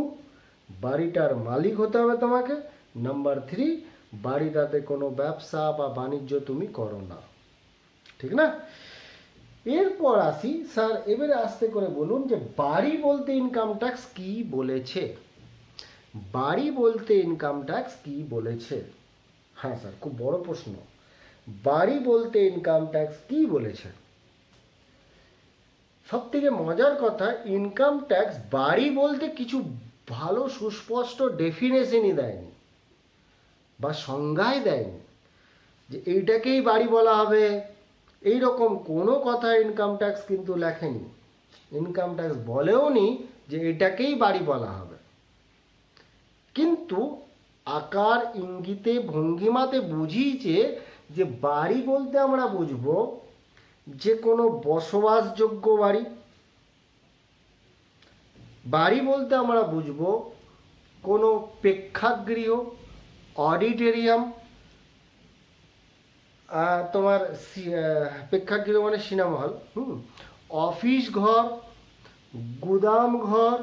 বাড়িটার মালিক হতে হবে তোমাকে, নাম্বার 3 বাড়িটাতে কোনো ব্যবসা বা বাণিজ্য তুমি করো না, ঠিক না? এরপর আসি স্যার, এবারে আস্তে করে বলুন যে বাড়ি বলতে ইনকাম ট্যাক্স কি বলেছে, বাড়ি বলতে ইনকাম ট্যাক্স কি বলেছে? হ্যাঁ স্যার, খুব বড় প্রশ্ন। বাড়ি বলতে ইনকাম ট্যাক্স কি বলেছে? সব থেকে মজার কথা, ইনকাম ট্যাক্স বাড়ি বলতে কিছু ভালো সুস্পষ্ট ডেফিনেশনই দেয়নি বা সংজ্ঞাই দেয়নি যে এইটাকেই বাড়ি বলা হবে, এই রকম কোনো কথা ইনকাম ট্যাক্স কিন্তু লেখেনি। ইনকাম ট্যাক্স বলেও নি যে এটাকেই বাড়ি বলা হবে, কিন্তু আকার ইঙ্গিতে ভঙ্গিমাতে বুঝিয়েছে যে বাড়ি বলতে আমরা বুঝবো যে কোনো বসবাসযোগ্য বাড়ি, বাড়ি বলতে আমরা বুঝবো কোনো প্রেক্ষাগৃহ, অডিটোরিয়াম, তোমার প্রেক্ষাগৃহ মানে সিনেমা হল, অফিস ঘর, গুদাম ঘর,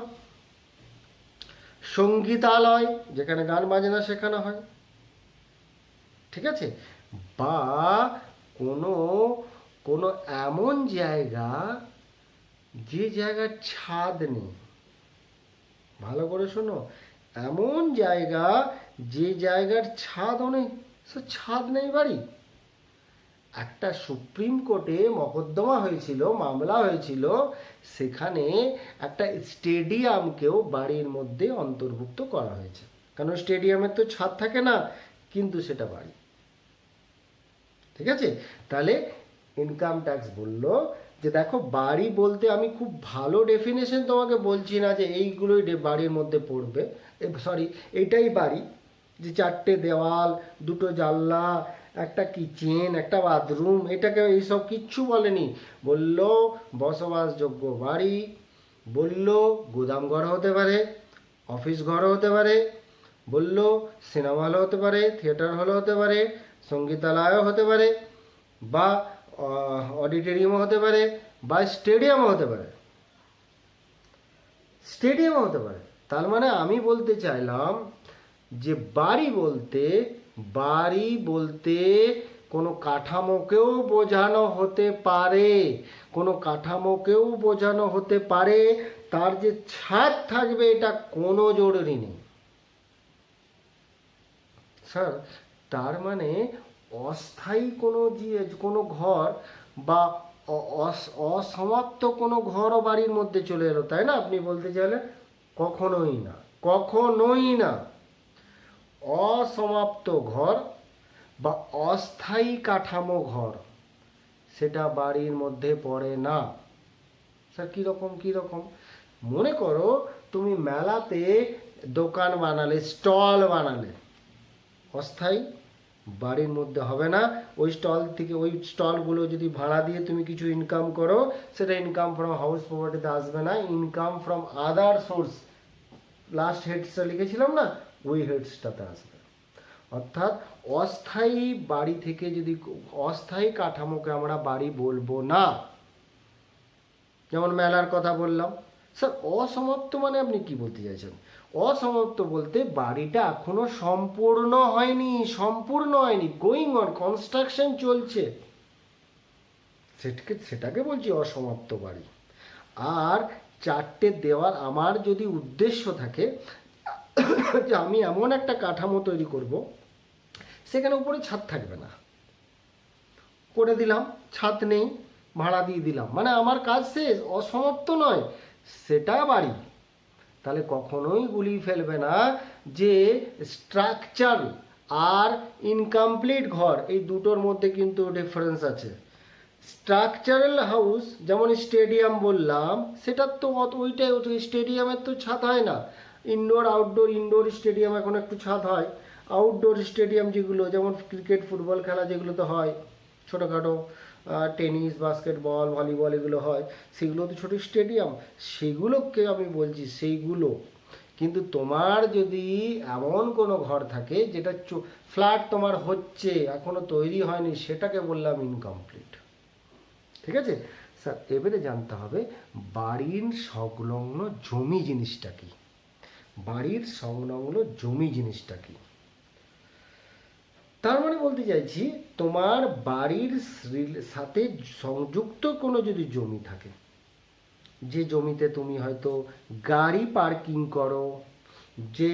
সঙ্গীতালয় যেখানে গান বাজনা শেখানো হয়, ঠিক আছে, বা কোনো এমন জায়গা যে জায়গার ছাদ নেই, ভালো করে শোনো, এমন জায়গা যে জায়গার ছাদও নেই, সে ছাদ নেই বাড়ি। একটা সুপ্রিম কোর্টে মকদ্দমা হয়েছিল, মামলা হয়েছিল, সেখানে একটা স্টেডিয়ামকেও বাড়ির মধ্যে অন্তর্ভুক্ত করা হয়েছে, কারণ স্টেডিয়ামের তো ছাদ থাকে না, কিন্তু সেটা বাড়ি, ঠিক আছে? তাহলে ইনকাম ট্যাক্স বলল যে দেখো বাড়ি বলতে, আমি খুব ভালো ডেফিনেশন তোমাকে বলছি না যে এইগুলোই বাড়ির মধ্যে পড়বে, সরি এইটাই বাড়ি, যে 4টে দেওয়াল, 2টো জানলা, একটা কিচেন, একটা বাথরুম, এটাকে এইসব কিচ্ছু বলেনি। বলল বসবাসযোগ্য বাড়ি, বলল গুদাম ঘর হতে পারে, অফিস ঘর হতে পারে, বলল সিনেমা হল হতে পারে, থিয়েটার হল হতে পারে, সঙ্গীতালয়ও হতে পারে, বা অডিটোরিয়ামও হতে পারে, বা স্টেডিয়ামও হতে পারে, তার মানে আমি বলতে চাইলাম যে বাড়ি বলতে কোনো কাঠামোকেও বোঝানো হতে পারে, তার যে ছাদ থাকবে এটা কোনো জরুরি নেই স্যার। তার মানে অস্থায়ী কোনো ঘর বা অসমাপ্ত কোনো ঘরও বাড়ির মধ্যে চলে এলো, তাই না? আপনি বলতে চাইলেন কখনোই না। অসমাপ্ত ঘর বা অস্থায়ী কাঠামো ঘর, সেটা বাড়ির মধ্যে পড়ে না স্যার। কীরকম মনে করো তুমি মেলাতে দোকান বানালে, স্টল বানালে, অস্থায়ী। বাড়ির মধ্যে হবে না। ওই স্টল থেকে, ওই স্টলগুলো যদি ভাড়া দিয়ে তুমি কিছু ইনকাম করো, সেটা ইনকাম ফ্রম হাউস প্রপার্টিতে আসবে না, income from other source, last হেডসটা লিখেছিলাম না, ওই হেডসটাতে আসবে। অর্থাৎ অস্থায়ী বাড়ি থেকে যদি, অস্থায়ী কাঠামোকে আমরা বাড়ি বলবো না। যেমন মেলার কথা বললাম, স্যার অসমাপ্ত মানে আপনি কি বলতে চাইছেন? অসমাপ্ত বলতে বাড়িটা এখনো সম্পূর্ণ হয়নি, গোয়িং অন, কনস্ট্রাকশন চলছে, সেটাকে বলছি অসমাপ্ত বাড়ি। আর 4টে দেওয়াল, আমার যদি উদ্দেশ্য থাকে যে আমি এমন একটা কাঠামো তৈরি করব সেখানে উপরে ছাদ থাকবে না, করে দিলাম, ছাদ নেই, ভাড়া দিয়ে দিলাম, মানে আমার কাজ শেষ, অসমাপ্ত নয়, সেটা বাড়ি। তাহলে কখনোই গুলিয়ে ফেলবে না যে স্ট্রাকচার আর ইনকমপ্লিট ঘর, এই দুটোর মধ্যে কিন্তু ডিফারেন্স আছে। স্ট্রাকচারাল হাউস, যেমন স্টেডিয়াম বললাম, সেটার তো ওইটাই, স্টেডিয়ামের তো ছাদ হয় না, ইনডোর আউটডোর, ইনডোর স্টেডিয়াম এখন একটু ছাদ হয়, আউটডোর স্টেডিয়াম যেগুলো, যেমন ক্রিকেট ফুটবল খেলা যেগুলো তো হয়, ছোটোখাটো টেনিস বাস্কেটবল ভলিবল এগুলো হয়, সেগুলো তো ছোটো স্টেডিয়াম, সেগুলোকে আমি বলছি সেইগুলো। কিন্তু তোমার যদি এমন কোনো ঘর থাকে যেটা ফ্ল্যাট তোমার হচ্ছে, এখনো তৈরি হয়নি, সেটাকে বললাম ইনকমপ্লিট। ঠিক আছে স্যার, এবারে জানতে হবে বাড়ির সংলগ্ন জমি জিনিসটা কি। বাড়ির সংলগ্ন জমি জিনিসটা কি? তার মানে বলতে চাইছি, তোমার বাড়ির সাথে সংযুক্ত কোনো যদি জমি থাকে, যে জমিতে তুমি হয়তো গাড়ি পার্কিং করো, যে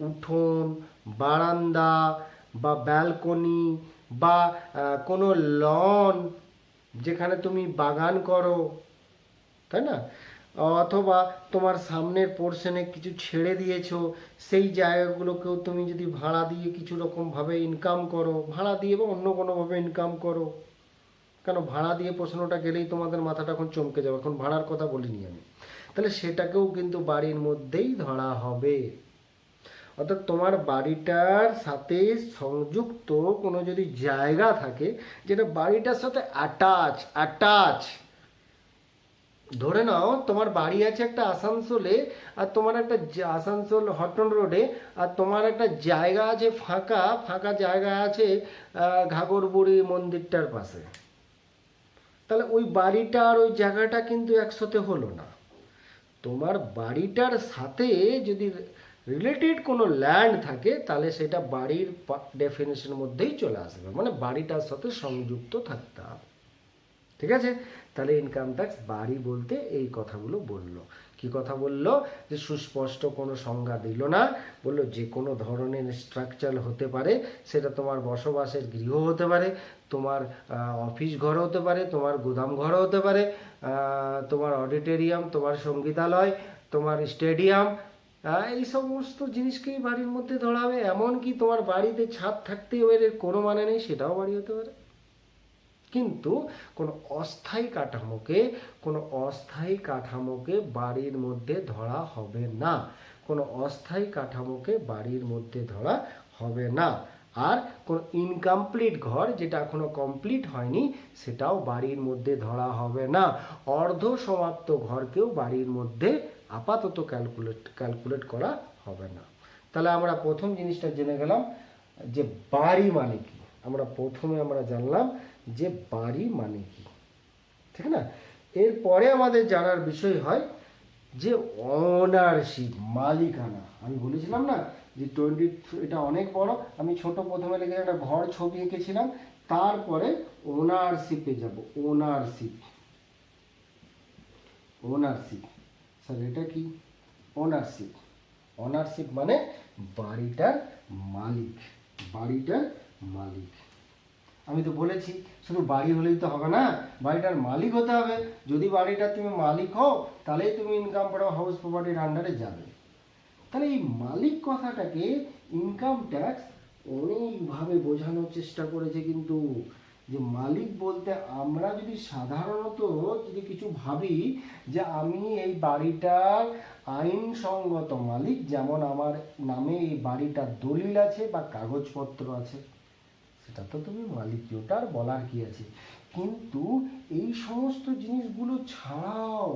উঠোন, বারান্দা বা ব্যালকনি বা কোনো লন যেখানে তুমি বাগান করো, তাই না, অথবা তোমার সামনের পোর্শনে কিছু ছেড়ে দিয়েছো, সেই জায়গাগুলোকেও তুমি যদি ভাড়া দিয়ে কিছু রকমভাবে ইনকাম করো, ভাড়া দিয়ে বা অন্য কোনোভাবে ইনকাম করো, কেন ভাড়া দিয়ে প্রশ্নটা গেলেই তোমাদের মাথাটা এখন চমকে যাবে, এখন ভাড়ার কথা বলিনি আমি, তাহলে সেটাকেও কিন্তু বাড়ির মধ্যেই ধরা হবে। অর্থাৎ তোমার বাড়িটার সাথে সংযুক্ত কোনো যদি জায়গা থাকে যেটা বাড়িটার সাথে অ্যাটাচ, ধরে নাও তোমার বাড়ি আছে একটা আসানসোলে, আর তোমার একটা আসানসোল হটন রোডে, আর তোমার একটা জায়গা আছে ফাঁকা জায়গা আছে ঘাগরবুড়ি মন্দিরটার পাশে, তাহলে ওই বাড়িটা আর ওই জায়গাটা কিন্তু একসাথে হলো না। তোমার বাড়িটার সাথে যদি রিলেটেড কোনো ল্যান্ড থাকে, তাহলে সেটা বাড়ির ডেফিনেশনের মধ্যেই চলে আসবে, মানে বাড়িটার সাথে সংযুক্ত থাকতে হবে। ঠিক আছে, তাহলে ইনকাম ট্যাক্স বাড়ি বলতে এই কথাগুলো বললো। কি কথা বললো? যে সুস্পষ্ট কোনো সংজ্ঞা দিল না, বললো যে কোনো ধরনের স্ট্রাকচার হতে পারে, সেটা তোমার বসবাসের গৃহ হতে পারে, তোমার অফিস ঘর হতে পারে, তোমার গুদাম ঘর হতে পারে, তোমার অডিটোরিয়াম, তোমার সঙ্গীতালয়, তোমার স্টেডিয়াম, এই সমস্ত জিনিসকেই বাড়ির মধ্যে ধরা হবে। এমনকি তোমার বাড়িতে ছাদ থাকতেই এর কোনো মানে নেই, সেটাও বাড়ি হতে পারে। কিন্তু কোনো অস্থায়ী কাঠামোকে বাড়ির মধ্যে ধরা হবে না, কোনো অস্থায়ী কাঠামোকে বাড়ির মধ্যে ধরা হবে না। আর কোনো ইনকমপ্লিট ঘর যেটা এখনো কমপ্লিট হয়নি, সেটাও বাড়ির মধ্যে ধরা হবে না। অর্ধ সমাপ্ত ঘরকেও বাড়ির মধ্যে আপাতত ক্যালকুলেট করা হবে না। তাহলে আমরা প্রথম জিনিসটা জেনে গেলাম যে বাড়ি মানে কি। প্রথমে আমরা জানলাম যে বাড়ি মানে কি, ঠিক না। এরপরে আমাদের জানার বিষয় হয় যে অনারশিপ, মালিকানা। আমি বলেছিলাম না যে এটা অনেক বড়, আমি ছোট প্রথমে লিখে একটা ঘর ছবি এঁকেছিলাম, তারপরে ওনারশিপে যাব। ওনারশিপ স্যার এটা কি? ওনারশিপ মানে বাড়িটার মালিক। আমি তো বলেছি শুধু বাড়ি হলেই তো হবে না, বাড়িটার মালিক হতে হবে। যদি বাড়িটার তুমি মালিক হও, তাহলেই তুমি ইনকাম ফ্রম হাউস প্রপার্টির আন্ডারে যাবে। তাহলে এই মালিক কথাটাকে ইনকাম ট্যাক্স অনেকভাবে বোঝানোর চেষ্টা করেছে, কিন্তু যে মালিক বলতে আমরা যদি সাধারণত যদি কিছু ভাবি যে আমি এই বাড়িটার আইনসঙ্গত মালিক, যেমন আমার নামে এই বাড়িটার দলিল আছে বা কাগজপত্র আছে, সেটা তো তুমি মালিকই, ওটা আর বলার কি আছে। কিন্তু এই সমস্ত জিনিসগুলো ছাড়াও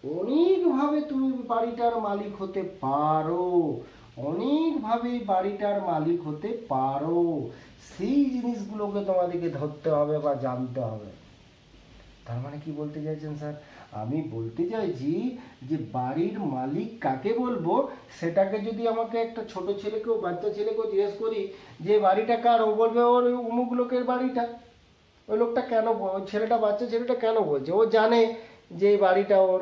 অনেকভাবে তুমি বাড়িটার মালিক হতে পারো, অনেকভাবে বাড়িটার মালিক হতে পারো। সেই জিনিসগুলোকে তোমাদেরকে ধরতে হবে বা জানতে হবে। তার মানে কি বলতে চাইছেন স্যার? আমি বলতে চাইছি যে বাড়ির মালিক কাকে বলবো, সেটাকে যদি আমাকে একটা ছোট ছেলেকেও, বাচ্চা ছেলেকেও জিজ্ঞেস করি যে বাড়িটা কার, ও বলবে ওর অমুক লোকের বাড়িটা। ওই লোকটা কেন, ওই ছেলেটা, বাচ্চা ছেলেটা কেন বলছে? ও জানে যে এই বাড়িটা ওর,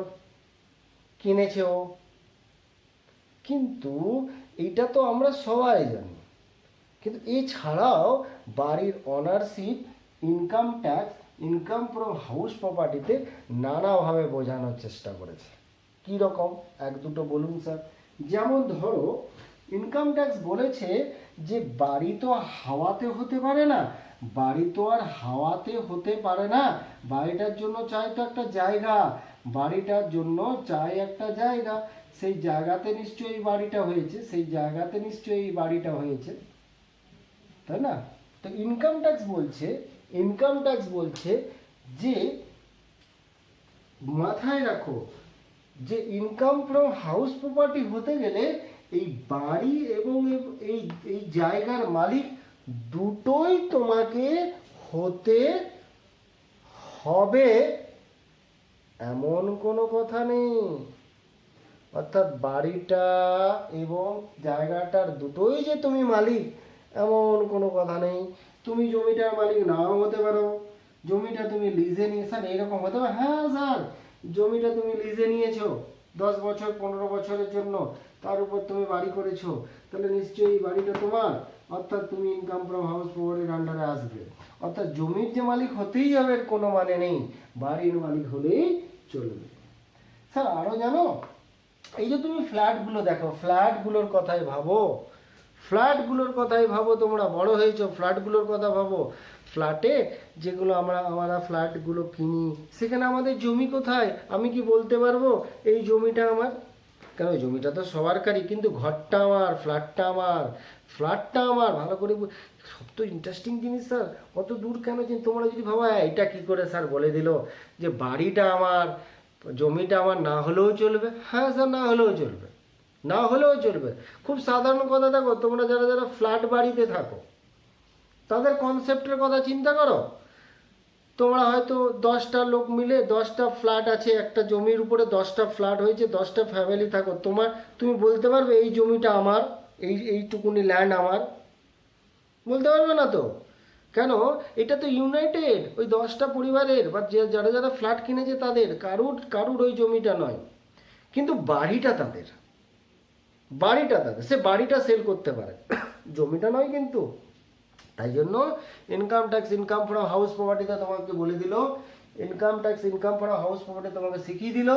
কিনেছে ও। কিন্তু এইটা তো আমরা সবাই জানি। কিন্তু এছাড়াও বাড়ির ownership, income tax, income from house প্রপার্টিতে নানাভাবে বোঝানোর চেষ্টা করেছে। কী রকম এক দুটো বলুন স্যার। যেমন ধরো ইনকাম ট্যাক্স বলেছে যে বাড়ি তো হাওয়াতে হতে পারে না, বাড়ি তো আর হাওয়াতে হতে পারে না, বাড়িটার জন্য চাই তো একটা জায়গা, বাড়িটার জন্য চাই একটা জায়গা, সেই জায়গাতে নিশ্চয়ই বাড়িটা হয়েছে, সেই জায়গাতে নিশ্চয়ই বাড়িটা হয়েছে, তাই না? তো ইনকাম ট্যাক্স বলছে, ইনকাম ট্যাক্স বলছে যে মাথায় রাখো যে ইনকাম ফ্রম হাউস প্রপার্টি হতে গেলে এই বাড়ি এবং এই এই জায়গার মালিক দুটোই তোমাকে হতে হবে এমন কোনো কথা নেই। অর্থাৎ বাড়িটা এবং জায়গাটার দুটোই যে তুমি মালিক এমন কোনো কথা নেই। তুমি জমিটার মালিক নাও হতে পারো, জমিটা তুমি লিজে নিয়ে, স্যার এরকম হতে পারে? হ্যাঁ স্যার, জমিটা তুমি লিজে নিয়েছো 10 বছর 15 বছরের জন্য, তার উপর তুমি বাড়ি করেছো, তাহলে নিশ্চয়ই বাড়িটা তোমার, অর্থাৎ তুমি ইনকাম ফ্রম হাউস প্রপার্টির আন্ডারে আসবে। অর্থাৎ জমির যে মালিক হতেই হবে এর কোনো মানে নেই, বাড়ির মালিক হলেই চলবে। স্যার আরও জানো, এই যে তুমি ফ্ল্যাটগুলো দেখো, ফ্ল্যাটগুলোর কথাই ভাবো, ফ্ল্যাটগুলোর কথাই ভাবো, তোমরা বড় হয়েছো, ফ্ল্যাটগুলোর কথা ভাবো। ফ্ল্যাটে যেগুলো আমরা ফ্ল্যাটগুলো কিনি, সেখানে আমাদের জমি কোথায়? আমি কি বলতে পারবো এই জমিটা আমার? কেন, জমিটা তো সবারকারই, কিন্তু ঘরটা আমার, ফ্ল্যাটটা আমার, ফ্ল্যাটটা আমার। ভালো করে সব তো ইন্টারেস্টিং জিনিস স্যার, কত দূর কেন যে তোমরা যদি ভাবো এটা কি করে স্যার বলে দিল যে বাড়িটা আমার, জমিটা আমার না হলেও চলবে? হ্যাঁ স্যার, না হলেও চলবে, না হলেও চলবে। খুব সাধারণ কথা, দেখো তোমরা যারা যারা ফ্ল্যাট বাড়িতে থাকো তাদের কনসেপ্টের কথা চিন্তা করো। তোমরা হয়তো 10টা লোক মিলে 10টা ফ্ল্যাট আছে, একটা জমির উপরে 10টা ফ্ল্যাট হয়েছে, 10টা ফ্যামিলি থাকো, তুমি বলতে পারবে এই জমিটা আমার, এইটুকুনি ল্যান্ড আমার? বলতে পারবে না তো। কেন? এটা তো ইউনাইটেড ওই 10টা পরিবারের বা যারা যারা ফ্ল্যাট কিনেছে তাদের, কারুর ওই জমিটা নয়। কিন্তু বাড়িটা তাদের, বাড়িটা তাদের, সে বাড়িটা সেল করতে পারে, জমিটা নয় কিন্তু। তাই জন্য income tax, income from house প্রপার্টিতে তোমাকে বলে দিল, income tax, income from house property তোমাকে শিখিয়ে দিল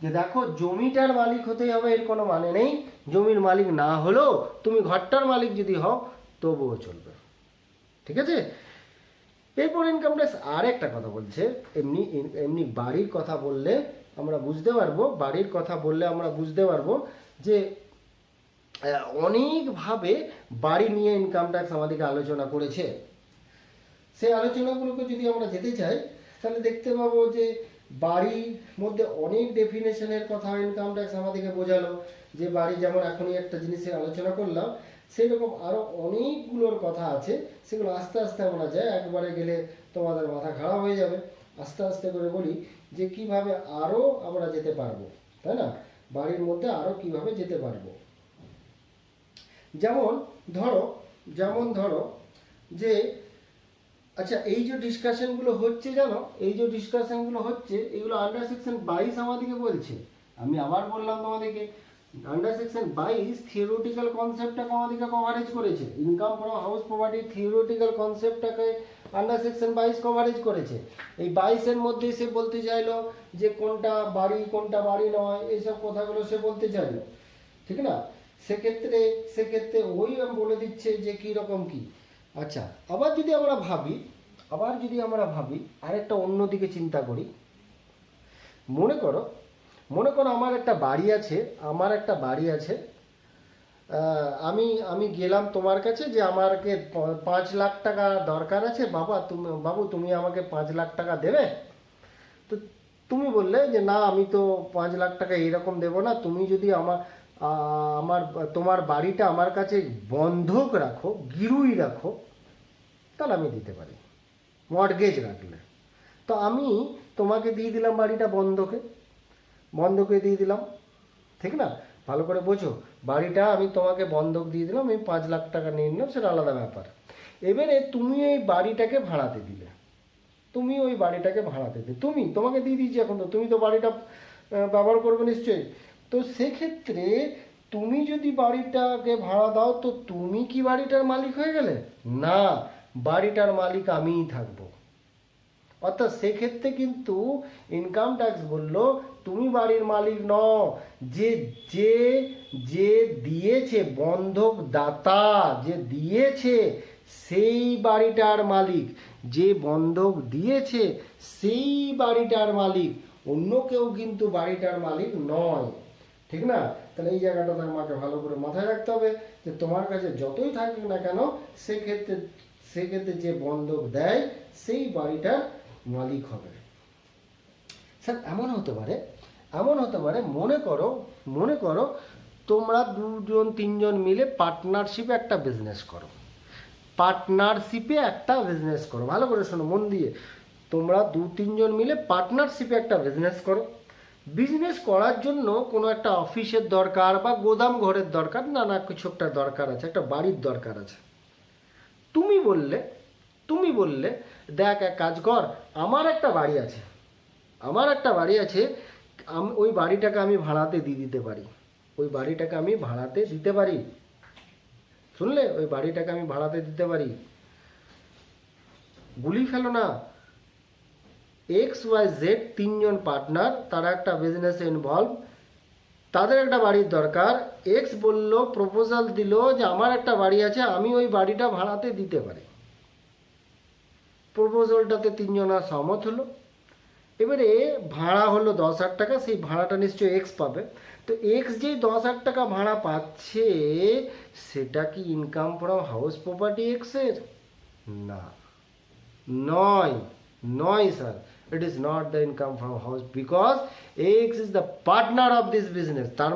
যে দেখো জমিটার মালিক হতেই হবে এর কোনো মানে নেই, জমির মালিক না হলেও তুমি ঘরটার মালিক যদি হও তবুও চলবে। ঠিক আছে? এরপর ইনকাম ট্যাক্স আর একটা কথা বলছে, এমনি এমনি বাড়ির কথা বললে আমরা বুঝতে পারবো, বাড়ির কথা বললে আমরা বুঝতে পারবো যে অনেকভাবে বাড়ি নিয়ে ইনকাম ট্যাক্স আমাদেরকে আলোচনা করেছে। সেই আলোচনাগুলোকে যদি আমরা যেতে চাই তাহলে দেখতে পাবো যে বাড়ির মধ্যে অনেক ডেফিনেশনের কথা ইনকাম ট্যাক্স আমাদেরকে বোঝালো, যে বাড়ি যেমন এখনই একটা জিনিসের আলোচনা করলাম, সেই রকম আরও অনেকগুলোর কথা আছে, সেগুলো আস্তে আস্তে আমরা যাই, একবারে গেলে তোমাদের মাথা খারাপ হয়ে যাবে। আস্তে আস্তে করে বলি যে কিভাবে আরও আমরা যেতে পারবো, তাই না? বাড়ির মধ্যে আরও কিভাবে যেতে পারবো। যেমন ধরো যে আচ্ছা, এই যে ডিসকাশনগুলো হচ্ছে, জানো এই যে ডিসকাশনগুলো হচ্ছে এগুলো আন্ডার সেকশন 22 আমাদেরকে বলছে। আমি আবার বললাম তোমাদেরকে, আন্ডার সেকশন 22 থিওরিটিক্যাল কনসেপ্টটাকে আমাদেরকে কভারেজ করেছে। ইনকাম ফ্রম হাউস প্রপার্টির থিওরিটিক্যাল কনসেপ্টটাকে আন্ডার সেকশন 22 কভারেজ করেছে। এই 22-এর মধ্যে সে বলতে চাইলো যে কোনটা বাড়ি কোনটা বাড়ি নয়, এইসব কথাগুলো সে বলতে চাইলো, ঠিক না? সেক্ষেত্রে ওই বলে দিচ্ছে যে কী রকম কি। আচ্ছা, আবার যদি আমরা ভাবি আরেকটা অন্যদিকে চিন্তা করি, মনে করো আমার একটা বাড়ি আছে, আমি আমি গেলাম তোমার কাছে যে আমাকে 5 লাখ টাকা দরকার আছে, বাবু তুমি আমাকে 5 লাখ টাকা দেবে। তো তুমি বললে যে না, আমি তো 5 লাখ টাকা এইরকম দেবো না, তুমি যদি আমার তোমার বাড়িটা আমার কাছে বন্ধক রাখো, গিরুই রাখো, তাহলে আমি দিতে পারি, মর্টগেজ রাখলে। তো আমি তোমাকে দিয়ে দিলাম বাড়িটা বন্ধকে, বন্ধকে দিয়ে দিলাম, ঠিক না? ভালো করে বোঝো, বাড়িটা আমি তোমাকে বন্ধক দিয়ে দিলাম, আমি 5 লাখ টাকা নিয়ে নিলাম, সেটা আলাদা ব্যাপার। এবারে তুমি এই বাড়িটাকে ভাড়াতে দিলে, তুমি ওই বাড়িটাকে ভাড়াতে দিলে, তোমাকে দিয়ে দিচ্ছি এখন, তো তুমি তো বাড়িটা ব্যবহার করবে নিশ্চয়ই। তো সেক্ষেত্রে তুমি যদি বাড়িটাকে ভাড়া দাও, তো তুমি কি বাড়িটার মালিক হয়ে গেলে? না, বাড়িটার মালিক আমিই থাকবো। অর্থাৎ সেক্ষেত্রে কিন্তু ইনকাম ট্যাক্স বললো তুমি বাড়ির মালিক নও, যে যে যে দিয়েছে, বন্ধক দাতা যে দিয়েছে সেই বাড়িটার মালিক, যে বন্ধক দিয়েছে সেই বাড়িটার মালিক, অন্য কেউ কিন্তু বাড়িটার মালিক নয়, ঠিক না? তাহলে এই জায়গাটা আমাকে ভালো করে মাথায় রাখতে হবে যে তোমার কাছে যতই থাকুক না কেন, সেক্ষেত্রে যে বন্ধক দেয় সেই বাড়িটার মালিক হবে। স্যার এমন হতে পারে, মনে করো তোমরা 2-3 জন মিলে পার্টনারশিপে একটা বিজনেস করো, ভালো করে শোনো মন দিয়ে। তোমরা 2-3 জন মিলে পার্টনারশিপে একটা বিজনেস করো। বিজনেস করার জন্য কোনো একটা অফিসের দরকার বা গোদাম ঘরের দরকার, না কিছু একটা দরকার আছে, একটা বাড়ির দরকার আছে। তুমি বললে দেখ এক কাজ কর, আমার একটা বাড়ি আছে, ওই বাড়িটাকে আমি ভাড়াতে দিয়ে দিতে পারি, শুনলে, ওই বাড়িটাকে আমি ভাড়াতে দিতে পারি। গুলি ফেলো না, XYZ 3 জন পার্টনার, তারা একটা বিজনেসে ইনভলভ, তাদের একটা বাড়ির দরকার। এক্স বলল, প্রপোজাল দিল যে আমার একটা বাড়ি আছে, আমি ওই বাড়িটা ভাড়াতে দিতে পারি। প্রপোজালটাতে 3জনা সহমত হলো। এবারে ভাড়া হলো 10,000 টাকা, সেই ভাড়াটা নিশ্চয়ই এক্স পাবে। তো এক্স যেই 10,000 টাকা ভাড়া পাচ্ছে, সেটা কি ইনকাম ফ্রম হাউস প্রপার্টি এক্সের? না, নয় sir, it is not the income from house, because X is the partner of this business। তার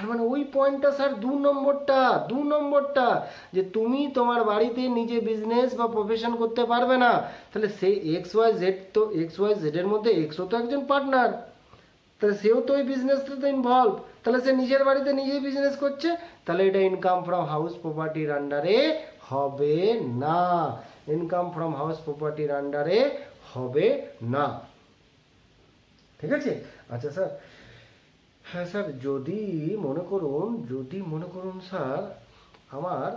মানে ওই পয়েন্টটা স্যার 2 নম্বরটা, যে তুমি তোমার বাড়িতে নিজে বিজনেস বা প্রফেশন করতে পারবে না, তাহলে সেই XYZ, তো XYZ এর মধ্যে এক্সও তো একজন পার্টনার, তাহলে সেও তো ওই বিজনেসটাতে ইনভলভ, তাহলে সে নিজের বাড়িতে নিজেই বিজনেস করছে, তাহলে এটা ইনকাম ফ্রম হাউস প্রপার্টির আন্ডারে হবে না, ইনকাম ফ্রম হাউস প্রপার্টির আন্ডারে হবে না, ঠিক আছে? আচ্ছা স্যার, হ্যাঁ স্যার, যদি মনে করুন স্যার আমার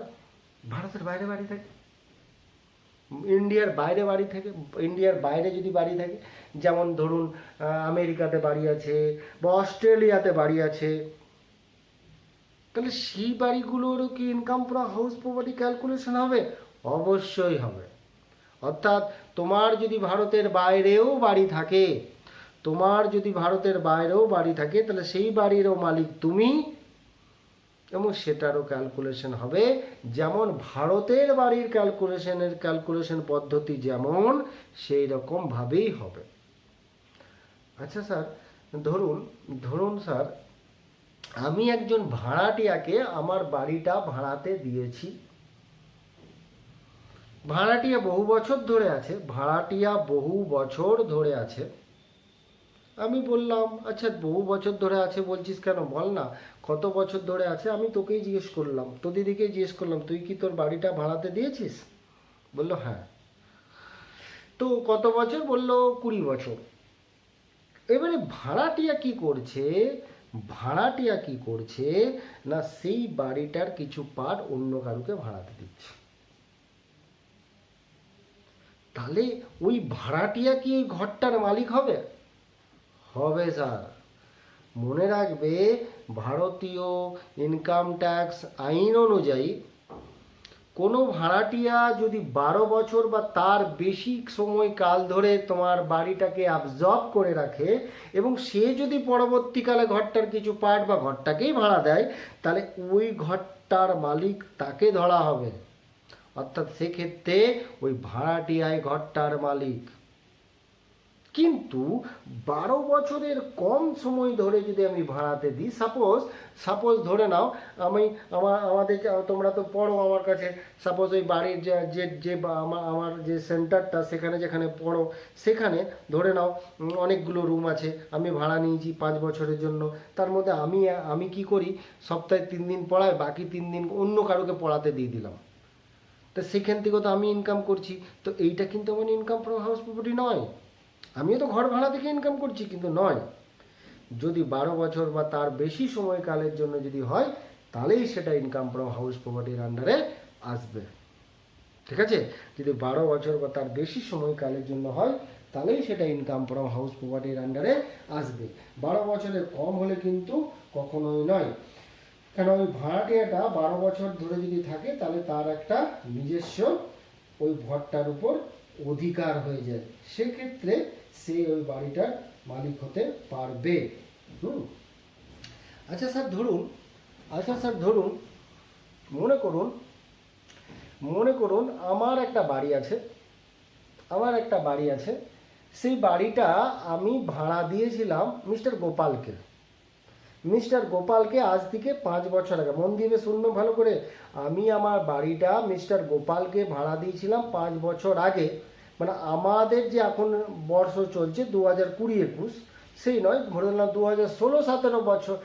ভারতের বাইরে বাড়ি থাকে, ইন্ডিয়ার বাইরে যদি বাড়ি থাকে, যেমন ধরুন আমেরিকাতে বাড়ি আছে বা অস্ট্রেলিয়াতে বাড়ি আছে, তাহলে সেই বাড়িগুলোরও কি income from house property calculation হবে? অবশ্যই হবে। অর্থাৎ তোমার যদি ভারতের বাইরেও বাড়ি থাকে, তাহলে সেই বাড়িরও মালিক তুমি, এবং সেটারও ক্যালকুলেশন হবে যেমন ভারতের বাড়ির ক্যালকুলেশন পদ্ধতি যেমন, সেই রকম ভাবেই হবে। আচ্ছা স্যার, ধরুন স্যার, আমি একজন ভাড়াটিয়াকে আমার বাড়িটা ভাড়াতে দিয়েছি, ভাড়াটিয়া বহু বছর ধরে আছে। আমি বললাম, আচ্ছা বহু বছর ধরে আছে বলছিস কেন, বল না কত বছর ধরে আছে। আমি তোকেই জিজ্ঞেস করলাম, তো দিদিকেই জিজ্ঞেস করলাম, তুই কি তোর বাড়িটা ভাড়াতে দিয়েছিস? বললো হ্যাঁ। তো কত বছর? বললো 20 বছর। এবারে ভাড়াটিয়া কি করছে না, সেই বাড়িটার কিছু পার্ট অন্য কারুকে ভাড়াতে দিচ্ছে। তাহলে ওই ভাড়াটিয়া কি এই ঘরটার মালিক হবে? হবে স্যার। মনে রাখবে, ভারতীয় ইনকাম ট্যাক্স আইন অনুযায়ী কোনো ভাড়াটিয়া যদি 12 বছর বা তার বেশি সময়কাল ধরে তোমার বাড়িটাকে অ্যাবজর্ব করে রাখে এবং সে যদি পরবর্তীকালে ঘরটার কিছু পার্ট বা ঘরটাকেই ভাড়া দেয়, তাহলে ওই ঘরটার মালিক তাকে ধরা হবে। অর্থাৎ সেক্ষেত্রে ওই ভাড়াটিয়াই ঘরটার মালিক। কিন্তু 12 বছরের কম সময় ধরে যদি আমি ভাড়াতে দিই, সাপোজ ধরে নাও আমাদের তোমরা তো পড়ো আমার কাছে, সাপোজ ওই বাড়ির যে আমার যে সেন্টারটা সেখানে যেখানে পড়ো সেখানে ধরে নাও অনেকগুলো রুম আছে, আমি ভাড়া নিয়েছি 5 বছরের জন্য। তার মধ্যে আমি কি করি, সপ্তাহে 3 দিন পড়াই, বাকি 3 দিন অন্য কারোকে পড়াতে দিয়ে দিলাম। তো সেখান থেকে তো আমি ইনকাম করছি, তো এইটা কিন্তু আমার ইনকাম ফ্রম হাউস প্রপার্টি নয়। আমিও তো ঘর ভাড়া থেকে ইনকাম করছি, কিন্তু নয়। যদি 12 বছর বা তার বেশি সময়কালের জন্য যদি হয়, তাহলেই সেটা ইনকাম ফ্রম হাউস প্রপার্টির আন্ডারে আসবে। ঠিক আছে, যদি 12 বছর বা তার বেশি সময়কালের জন্য হয়, তাহলেই সেটা ইনকাম ফ্রম হাউস প্রপার্টির আন্ডারে আসবে। 12 বছরের কম হলে কিন্তু কখনোই নয়। কেন, ওই ভাড়াটিয়াটা 12 বছর ধরে যদি থাকে, তাহলে তার একটা নিজস্ব ওই ঘরটার উপর অধিকার হয়ে যায়, সেক্ষেত্রে সে ওই বাড়িটার মালিক হতে পারবে। আচ্ছা স্যার ধরুন মনে করুন আমার একটা বাড়ি আছে, সেই বাড়িটা আমি ভাড়া দিয়েছিলাম মিস্টার গোপালকে আজ থেকে 5 বছর আগে। মন দিয়ে শুনবেন ভালো করে, আমি আমার বাড়িটা মিস্টার গোপালকে ভাড়া দিয়েছিলাম 5 বছর আগে। মানে আমাদের যে এখন বর্ষ চলছে 2020-21, সেই নয়, ধরে নিলাম 2016-17 বছর,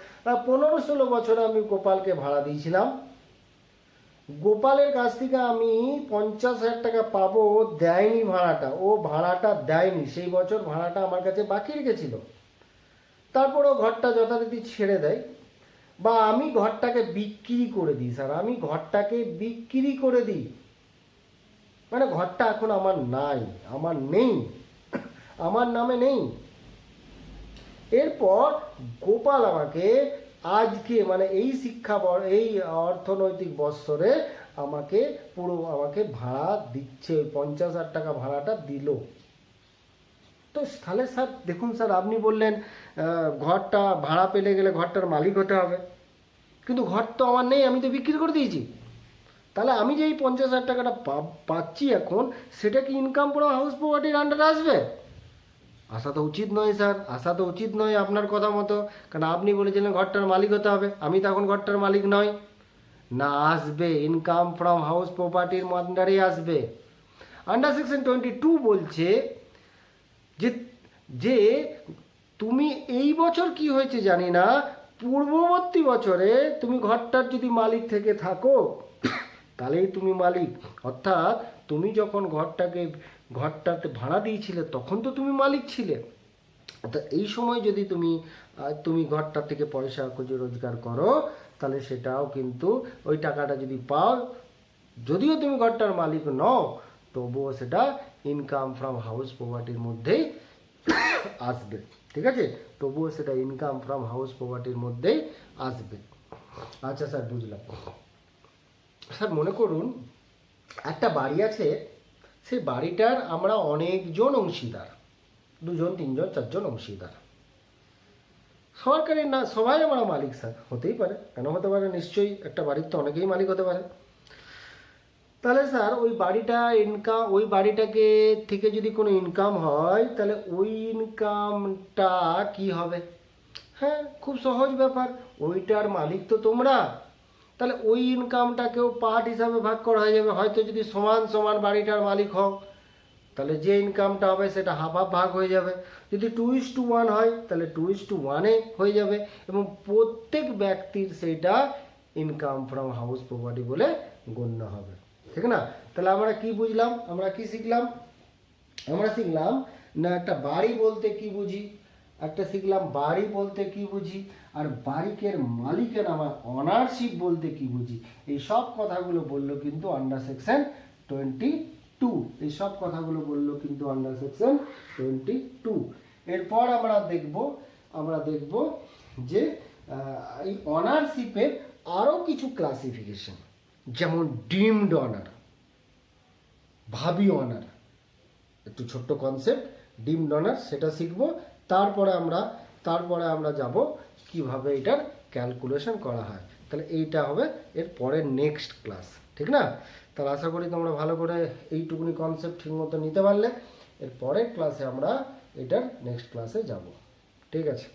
15-16 বছরে আমি গোপালকে ভাড়া দিয়েছিলাম। গোপালের কাছ থেকে আমি 50,000 টাকা পাবো, দেয়নি ভাড়াটা, ও ভাড়াটা দেয়নি, সেই বছর ভাড়াটা আমার কাছে বাকি রেখেছিল। তারপরও ঘরটা যথারীতি ছেড়ে দেয়, বা আমি ঘরটাকে বিক্রি করে দিই। স্যার, আমি ঘরটাকে বিক্রি করে দিই, মানে ঘরটা এখন আমার নেই, আমার নামে নেই। এরপর গোপাল আমাকে আজকে, মানে এই এই অর্থনৈতিক বৎসরে আমাকে ভাড়া দিচ্ছে, ওই 50,000 টাকা ভাড়াটা দিল। তো তাহলে স্যার দেখুন স্যার, আপনি বললেন ঘরটা ভাড়া পেলে গেলে ঘরটার মালিক হতে হবে, কিন্তু ঘর তো আমার নেই, আমি তো বিক্রি করে দিয়েছি। তাহলে আমি যে এই 50,000 টাকাটা পাচ্ছি এখন, সেটা কি ইনকাম ফ্রম হাউস প্রপার্টির আন্ডারে আসবে? আসা তো উচিত নয় স্যার, আপনার কথা মতো। কারণ আপনি বলেছিলেন ঘরটার মালিক হতে হবে, আমি তো এখন ঘরটার মালিক নয়। না, আসবে, ইনকাম ফ্রম হাউস প্রপার্টির আন্ডারে আসবে। আন্ডার সেকশন 22 বলছে যে তুমি এই বছর কি হয়েছে জানি না, পূর্ববর্তী বছরে তুমি ঘরটার যদি মালিক থেকে থাকো, তাহলেই তুমি মালিক। অর্থাৎ তুমি যখন ঘরটাতে ভাড়া দিয়েছিলে, তখন তো তুমি মালিক ছিলে। অর্থাৎ এই সময় যদি তুমি ঘরটা থেকে পয়সা খুঁজে রোজগার করো, তাহলে সেটাও কিন্তু ওই টাকাটা যদি পাও, যদিও তুমি ঘরটার মালিক নও, তবুও সেটা ইনকাম ফ্রম হাউস প্রপার্টির মধ্যেই আসবে। ঠিক আছে, তবুও সেটা ইনকাম ফ্রম হাউস প্রপার্টির মধ্যেই আসবে। আচ্ছা স্যার, বুঝলাম। স্যার মনে করুন একটা বাড়ি আছে, সেই বাড়িটার আমরা অনেকজন অংশীদার, 2 জন 3 জন 4 জন অংশীদার। সরকারি না, সবাই আমরা মালিক স্যার, হতেই পারে, কেন হতে পারে, নিশ্চয়ই একটা বাড়ির তো অনেকেই মালিক হতে পারে। তাহলে স্যার ওই বাড়িটাকে থেকে যদি কোনো ইনকাম হয়, তাহলে ওই ইনকামটা কি হবে? হ্যাঁ, খুব সহজ ব্যাপার, ওইটার মালিক তো তোমরা। তাহলে ওই ইনকামটাকেও পার্ট হিসাবে ভাগ করা হয়ে যাবে। হয়তো যদি সমান সমান বাড়িটার মালিক হও, তাহলে যে ইনকামটা হবে সেটা হাফ ভাগ হয়ে যাবে। যদি 2:1 হয়, তাহলে 2:1 হয়ে যাবে, এবং প্রত্যেক ব্যক্তির সেইটা ইনকাম ফ্রম হাউস প্রপার্টি বলে গণ্য হবে। ঠিক না? তাহলে আমরা কি বুঝলাম, আমরা শিখলাম না, একটা বাড়ি বলতে কি বুঝি, বাড়ি বলতে কি বুঝি, আর বাড়ির মালিকের আমার অনারশিপ বলতে কি বুঝি। এই সব কথাগুলো বললো কিন্তু আন্ডার সেকশন 22। এই সব কথাগুলো বললো কিন্তু আন্ডার সেকশন 22। এরপর আমরা দেখব যে এই অনারশিপের আরও কিছু ক্লাসিফিকেশন। যেমন ডিমড অনার, ভাবি অনার, একটু ছোট্ট কনসেপ্ট ডিমড অনার, সেটা শিখবো। তারপরে আমরা যাব কিভাবে এটার ক্যালকুলেশন করা হয়। তাহলে এইটা হবে এর পরের নেক্সট ক্লাস, ঠিক না? তাহলে আশা করি তোমরা ভালো করে এইটুকুনি কনসেপ্ট ঠিকমতো নিতে পারলে। এর পরের ক্লাসে আমরা এটার নেক্সট ক্লাসে যাব, ঠিক আছে?